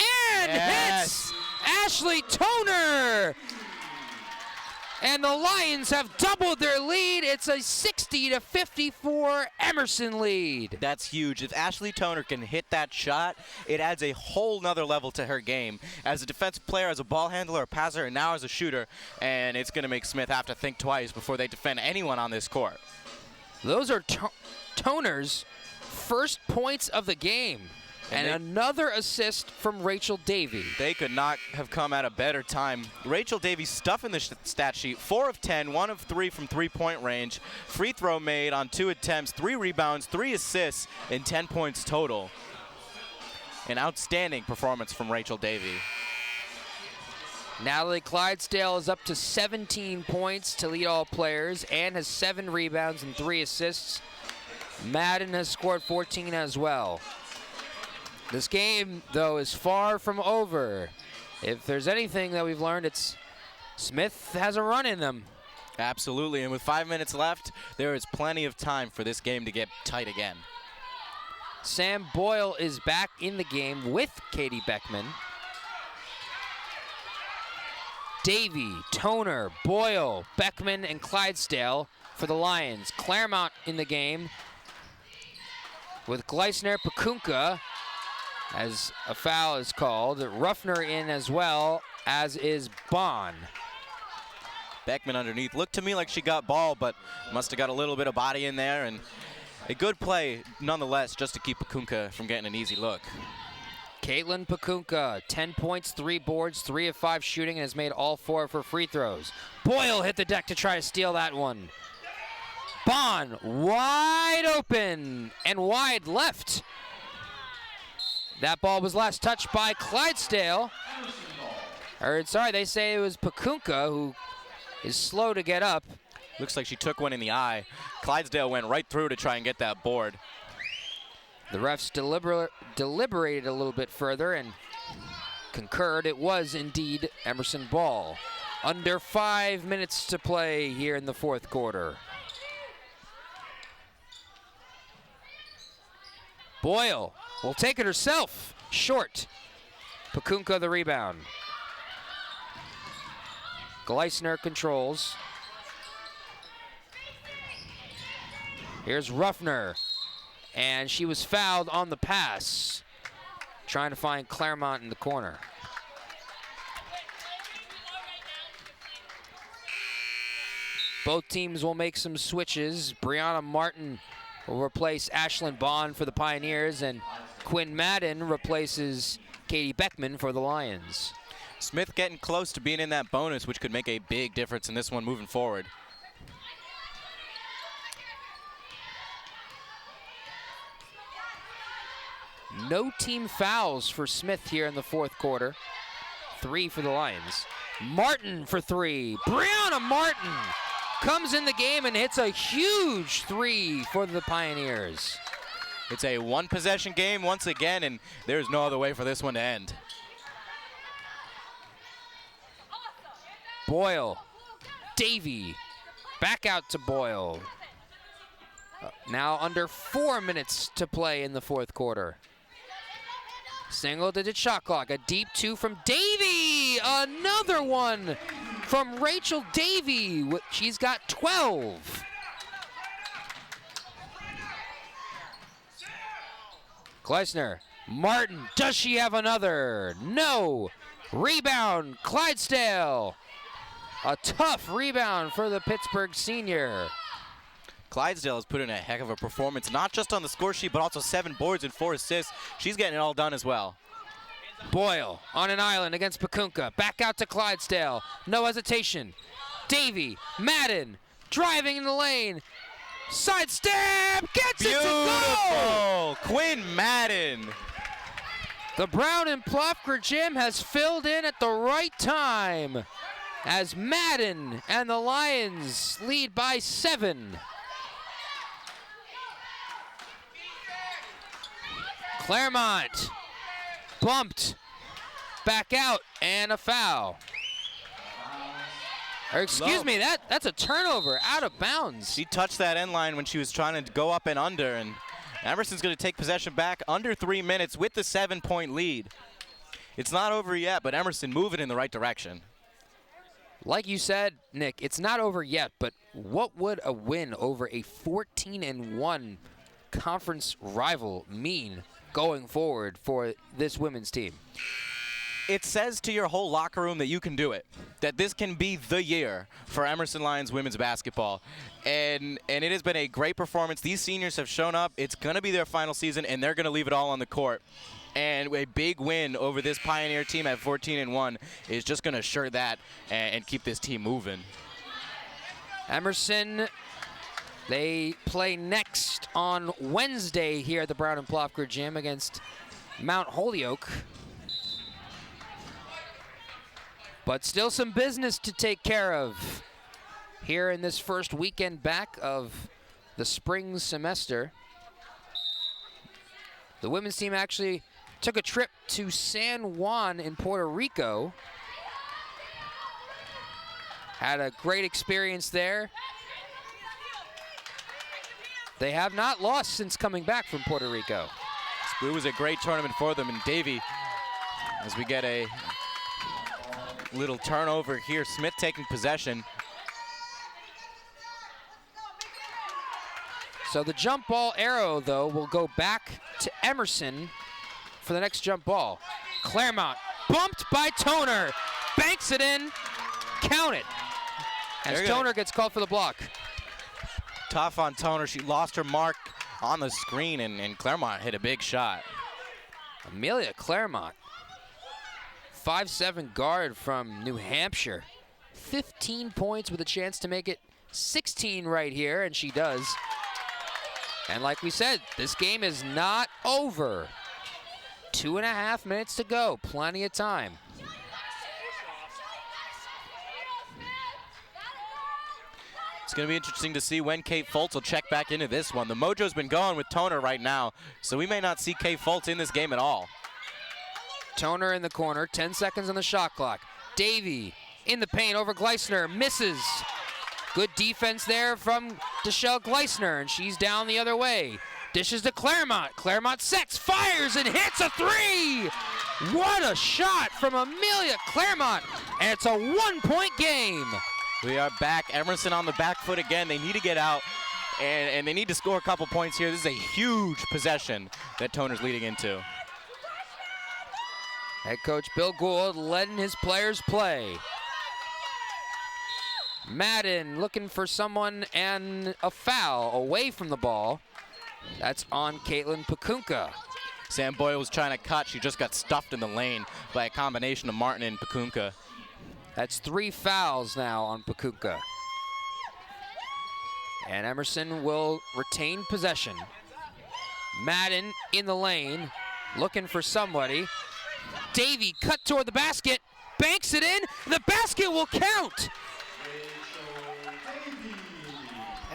and hits Ashley Toner! And the Lions have doubled their lead. It's a 60-54 Emerson lead. That's huge. If Ashley Toner can hit that shot, it adds a whole nother level to her game. As a defensive player, as a ball handler, a passer, and now as a shooter. And it's going to make Smith have to think twice before they defend anyone on this court. Those are Toner's first points of the game. And another assist from Rachel Davy. They could not have come at a better time. Rachel Davy stuffing the stat sheet. 4 of 10, 1 of 3 from three-point range. Free throw made on 2 attempts, 3 rebounds, 3 assists, and 10 points total. An outstanding performance from Rachel Davy. Natalie Clydesdale is up to 17 points to lead all players and has 7 rebounds and 3 assists. Madden has scored 14 as well. This game, though, is far from over. If there's anything that we've learned, it's Smith has a run in them. Absolutely, and with 5 minutes left, there is plenty of time for this game to get tight again. Sam Boyle is back in the game with Katie Beckman. Davy, Toner, Boyle, Beckman, and Clydesdale for the Lions. Claremont in the game with Gleisner, Pakunka, as a foul is called. Ruffner in as well, as is Bond. Beckman underneath. Looked to me like she got ball, but must have got a little bit of body in there. And a good play, nonetheless, just to keep Pakunka from getting an easy look. Caitlin Pakunka, 10 points, 3 boards, 3 of 5 shooting, and has made all 4 of her free throws. Boyle hit the deck to try to steal that one. Bond wide open and wide left. That ball was last touched by Clydesdale. Sorry, they say it was Pakunka, who is slow to get up. Looks like she took one in the eye. Clydesdale went right through to try and get that board. The refs deliberated a little bit further and concurred it was indeed Emerson ball. Under 5 minutes to play here in the fourth quarter. Boyle will take it herself. Short. Pakunka the rebound. Gleisner controls. Here's Ruffner. And she was fouled on the pass. Trying to find Claremont in the corner. Both teams will make some switches. Brianna Martin will replace Ashlyn Bond for the Pioneers, and Quinn Madden replaces Katie Beckman for the Lions. Smith getting close to being in that bonus, which could make a big difference in this one moving forward. No team fouls for Smith here in the fourth quarter. 3 for the Lions. Martin for 3. Brianna Martin comes in the game and hits a huge 3 for the Pioneers. It's a one-possession game once again, and there's no other way for this one to end. Boyle, Davy, back out to Boyle. Now under 4 minutes to play in the fourth quarter. Single-digit shot clock, a deep 2 from Davy, another one from Rachel Davy. She's got 12. Gleisner, Martin, does she have another? No. Rebound, Clydesdale. A tough rebound for the Pittsburgh senior. Clydesdale has put in a heck of a performance, not just on the score sheet, but also 7 boards and 4 assists. She's getting it all done as well. Boyle on an island against Pakunka. Back out to Clydesdale. No hesitation. Davy, Madden, driving in the lane. Sidestep, gets it to go! Quinn Madden. The Brown and Plofker gym has filled in at the right time as Madden and the Lions lead by 7. Claremont bumped back out, and a foul. Or excuse me, that's a turnover, out of bounds. She touched that end line when she was trying to go up and under, and Emerson's going to take possession back under 3 minutes with the 7-point lead. It's not over yet, but Emerson moving in the right direction. Like you said, Nick, it's not over yet, but what would a win over a 14-1 conference rival mean going forward for this women's team? It says to your whole locker room that you can do it, that this can be the year for Emerson Lions women's basketball. And it has been a great performance. These seniors have shown up. It's going to be their final season, and they're going to leave it all on the court. And a big win over this Pioneer team at 14-1 is just going to assure that and keep this team moving. Emerson, they play next on Wednesday here at the Brown and Plofker Gym against Mount Holyoke. But still some business to take care of here in this first weekend back of the spring semester. The women's team actually took a trip to San Juan in Puerto Rico. Had a great experience there. They have not lost since coming back from Puerto Rico. It was a great tournament for them, and Davey, as we get a little turnover here, Smith taking possession. So the jump ball arrow, though, will go back to Emerson for the next jump ball. Claremont bumped by Toner, banks it in, count it. As Toner gets called for the block. Tough on Toner. She lost her mark on the screen, and Claremont hit a big shot. Amelia Claremont, 5'7" guard from New Hampshire. 15 points with a chance to make it 16 right here, and she does. And like we said, this game is not over. 2.5 minutes to go, plenty of time. It's going to be interesting to see when Kate Foltz will check back into this one. The mojo's been going with Toner right now, so we may not see Kate Foltz in this game at all. Toner in the corner, 10 seconds on the shot clock. Davey in the paint over Gleisner, misses. Good defense there from Deshelle Gleisner, and she's down the other way. Dishes to Claremont. Claremont sets, fires, and hits a three! What a shot from Amelia Claremont, and it's a 1-point game. We are back. Emerson on the back foot again. They need to get out, and they need to score a couple points here. This is a huge possession that Toner's leading into. Head coach Bill Gould letting his players play. Madden looking for someone and a foul away from the ball. That's on Caitlin Pakunka. Sam Boyle was trying to cut. She just got stuffed in the lane by a combination of Martin and Pakunka. That's 3 fouls now on Pakunka. And Emerson will retain possession. Madden in the lane, looking for somebody. Davey cut toward the basket, banks it in, the basket will count!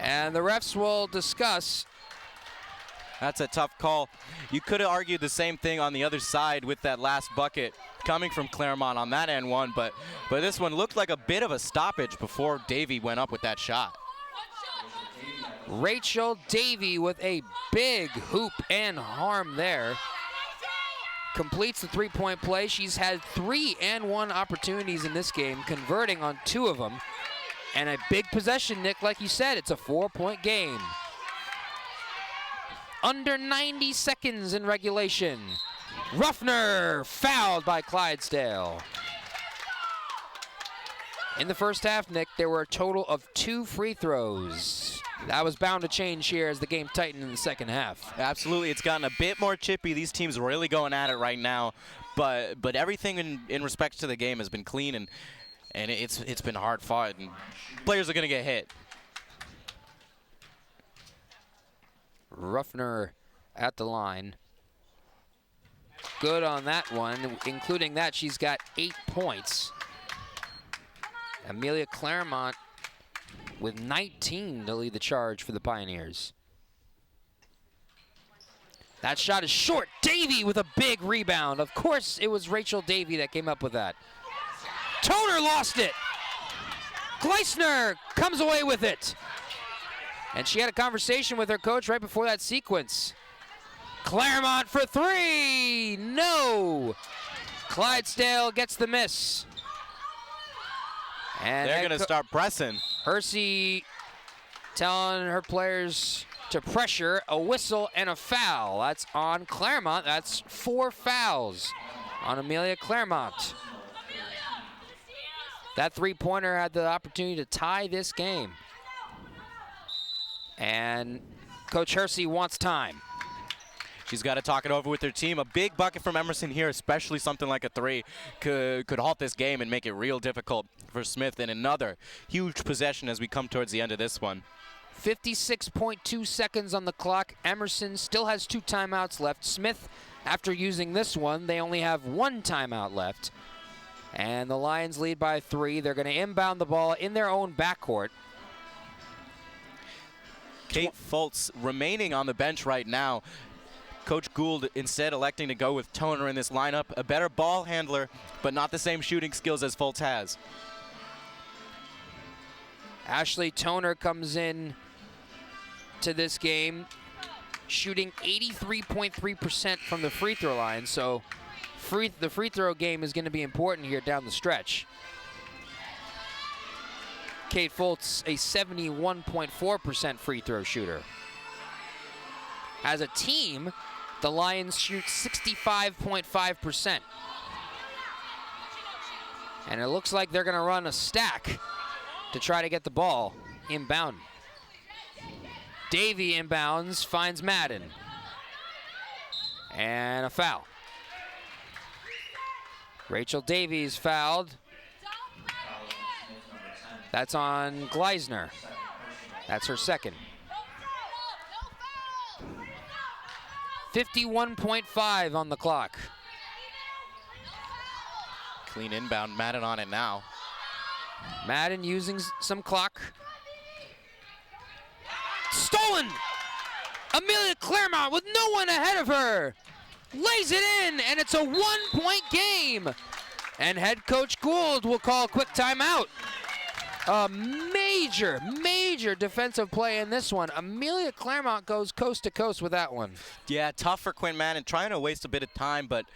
And the refs will discuss. That's a tough call. You could have argued the same thing on the other side with that last bucket coming from Claremont on that end one, but this one looked like a bit of a stoppage before Davey went up with that shot. Rachel Davey with a big hoop and harm there. Completes the 3-point play. She's had 3 and 1 opportunities in this game, converting on 2 of them. And a big possession, Nick, like you said, it's a 4-point game. Under 90 seconds in regulation. Ruffner fouled by Clydesdale. In the first half, Nick, there were a total of 2 free throws. That was bound to change here as the game tightened in the second half. Absolutely, it's gotten a bit more chippy. These teams are really going at it right now, but everything in respect to the game has been clean, and it's been hard fought, and players are going to get hit. Ruffner at the line. Good on that one, including that she's got 8 points. Amelia Claremont with 19 to lead the charge for the Pioneers. That shot is short. Davey with a big rebound. Of course, it was Rachel Davey that came up with that. Toner lost it. Gleisner comes away with it. And she had a conversation with her coach right before that sequence. Claremont for three. No. Clydesdale gets the miss. And they're going to start pressing. Hersey telling her players to pressure, a whistle and a foul. That's on Claremont. That's 4 fouls on Amelia Claremont. That three-pointer had the opportunity to tie this game. And Coach Hersey wants time. She's got to talk it over with her team. A big bucket from Emerson here, especially something like a three, could halt this game and make it real difficult for Smith. And another huge possession as we come towards the end of this one. 56.2 seconds on the clock. Emerson still has 2 timeouts left. Smith, after using this one, they only have 1 timeout left. And the Lions lead by 3. They're going to inbound the ball in their own backcourt. Kate Foltz remaining on the bench right now. Coach Gould instead electing to go with Toner in this lineup. A better ball handler, but not the same shooting skills as Foltz has. Ashley Toner comes in to this game shooting 83.3% from the free throw line. So the free throw game is going to be important here down the stretch. Kate Foltz, a 71.4% free throw shooter. As a team, the Lions shoot 65.5%. And it looks like they're going to run a stack to try to get the ball inbound. Davey inbounds, finds Madden. And a foul. Rachel Davies fouled. That's on Gleisner. That's her second. 51.5 on the clock. Clean inbound, Madden on it now. Madden using some clock. Stolen! Amelia Claremont with no one ahead of her. Lays it in, and it's a 1-point game. And head coach Gould will call a quick timeout. A major, major defensive play in this one. Amelia Claremont goes coast to coast with that one. Yeah, tough for Quinn Madden, trying to waste a bit of time, but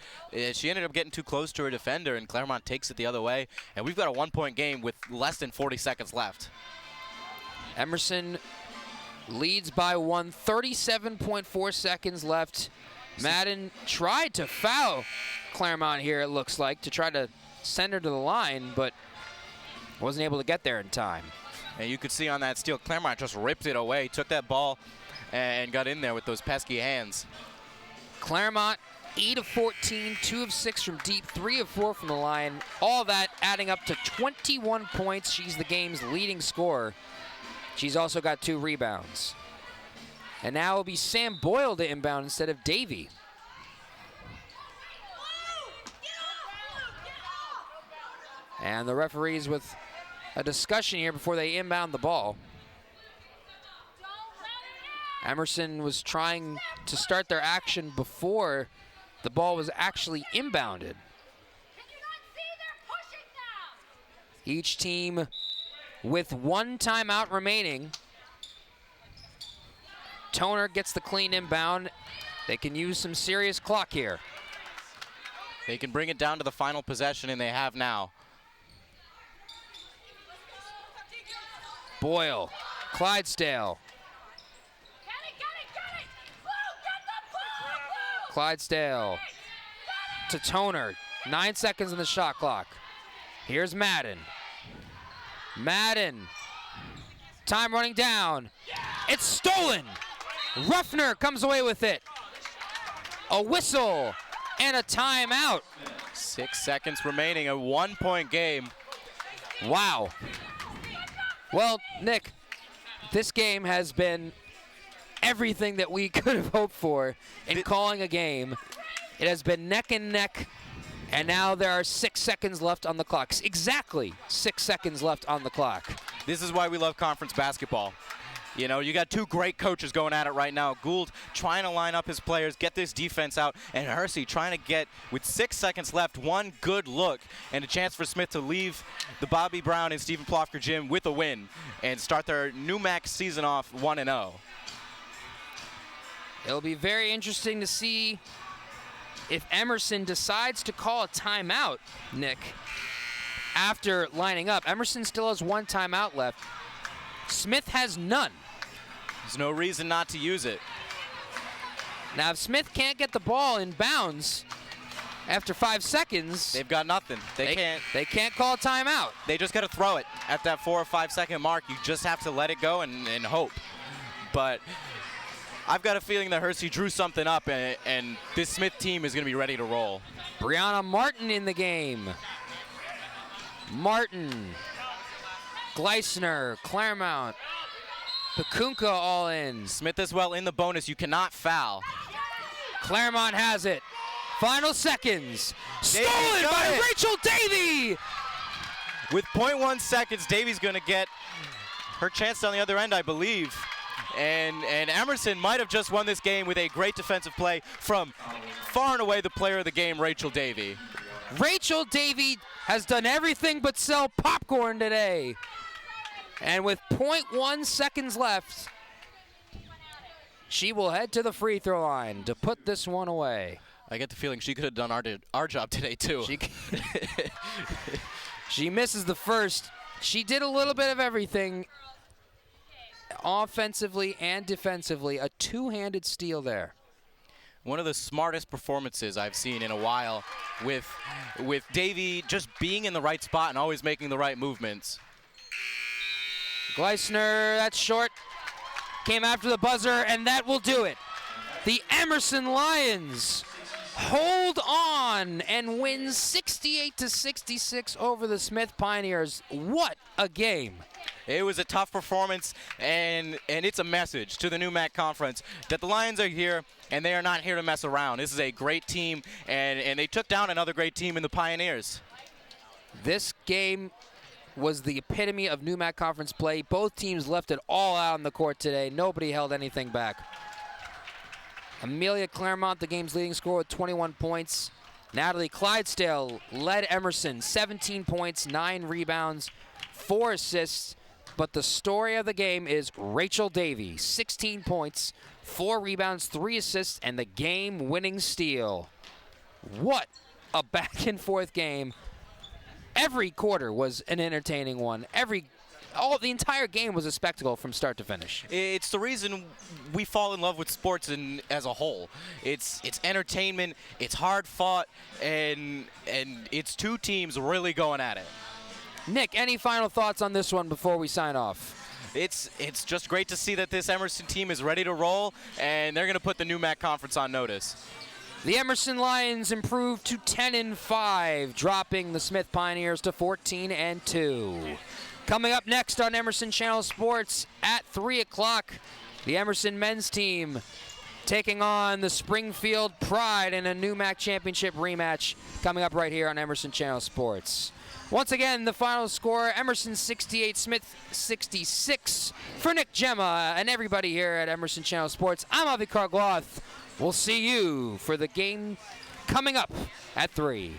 she ended up getting too close to her defender, and Claremont takes it the other way. And we've got a 1-point game with less than 40 seconds left. Emerson leads by 1, 37.4 seconds left. Madden tried to foul Claremont here, it looks like, to try to send her to the line, but wasn't able to get there in time. And you could see on that steal, Claremont just ripped it away, took that ball and got in there with those pesky hands. Claremont, 8 of 14, 2 of 6 from deep, 3 of 4 from the line. All that adding up to 21 points. She's the game's leading scorer. She's also got 2 rebounds. And now it'll be Sam Boyle to inbound instead of Davey. And the referees with a discussion here before they inbound the ball. Emerson was trying to start their action before the ball was actually inbounded. Each team with 1 timeout remaining. Toner gets the clean inbound. They can use some serious clock here. They can bring it down to the final possession, and they have now. Boyle, Clydesdale. Clydesdale to Toner. 9 seconds on the shot clock. Here's Madden. Madden. Time running down. It's stolen. Ruffner comes away with it. A whistle and a timeout. 6 seconds remaining, a 1-point game. Wow. Well, Nick, this game has been everything that we could have hoped for in calling a game. It has been neck and neck, and now there are 6 seconds left on the clock. Exactly 6 seconds left on the clock. This is why we love conference basketball. You know, you got two great coaches going at it right now. Gould trying to line up his players, get this defense out, and Hersey trying to get, with 6 seconds left, one good look and a chance for Smith to leave the Bobby Brown and Stephen Plofker gym with a win and start their new Max season off 1-0. It'll be very interesting to see if Emerson decides to call a timeout, Nick, after lining up. Emerson still has one timeout left. Smith has none. There's no reason not to use it. Now, if Smith can't get the ball in bounds after 5 seconds, they've got nothing. They can't call a timeout. They just got to throw it at that 4 or 5 second mark. You just have to let it go and hope. But I've got a feeling that Hersey drew something up, and this Smith team is going to be ready to roll. Brianna Martin in the game. Martin, Gleisner, Claremont, Pakunka all in. Smith as well in the bonus. You cannot foul. Claremont has it. Final seconds. Stolen by Rachel Davey. With 0.1 seconds, Davey's going to get her chance on the other end, I believe. And Emerson might have just won this game with a great defensive play from far and away the player of the game, Rachel Davey. Rachel Davey has done everything but sell popcorn today. And with 0.1 seconds left, she will head to the free throw line to put this one away. I get the feeling she could have done our job today, too. She misses the first. She did a little bit of everything, offensively and defensively. A two-handed steal there. One of the smartest performances I've seen in a while, with Davey just being in the right spot and always making the right movements. Gleisner, that's short. Came after the buzzer, and that will do it. The Emerson Lions hold on and win 68-66 over the Smith Pioneers. What a game. It was a tough performance, and it's a message to the new MAC Conference that the Lions are here, and they are not here to mess around. This is a great team, and they took down another great team in the Pioneers. This game was the epitome of new MAC Conference play. Both teams left it all out on the court today. Nobody held anything back. Amelia Claremont, the game's leading scorer with 21 points. Natalie Clydesdale led Emerson, 17 points, 9 rebounds, 4 assists. But the story of the game is Rachel Davey, 16 points, 4 rebounds, 3 assists, and the game-winning steal. What a back-and-forth game. Every quarter was an entertaining one. The entire game was a spectacle from start to finish. It's the reason we fall in love with sports as a whole. It's entertainment, it's hard fought, and it's two teams really going at it. Nick, any final thoughts on this one before we sign off? It's just great to see that this Emerson team is ready to roll, and they're going to put the new MAC Conference on notice. The Emerson Lions improved to 10-5, dropping the Smith Pioneers to 14-2. Coming up next on Emerson Channel Sports at 3 o'clock, the Emerson men's team taking on the Springfield Pride in a new MAC championship rematch, coming up right here on Emerson Channel Sports. Once again, the final score, Emerson 68, Smith 66. For Nick Gemma and everybody here at Emerson Channel Sports, I'm Avi Kargloth. We'll see you for the game coming up at 3.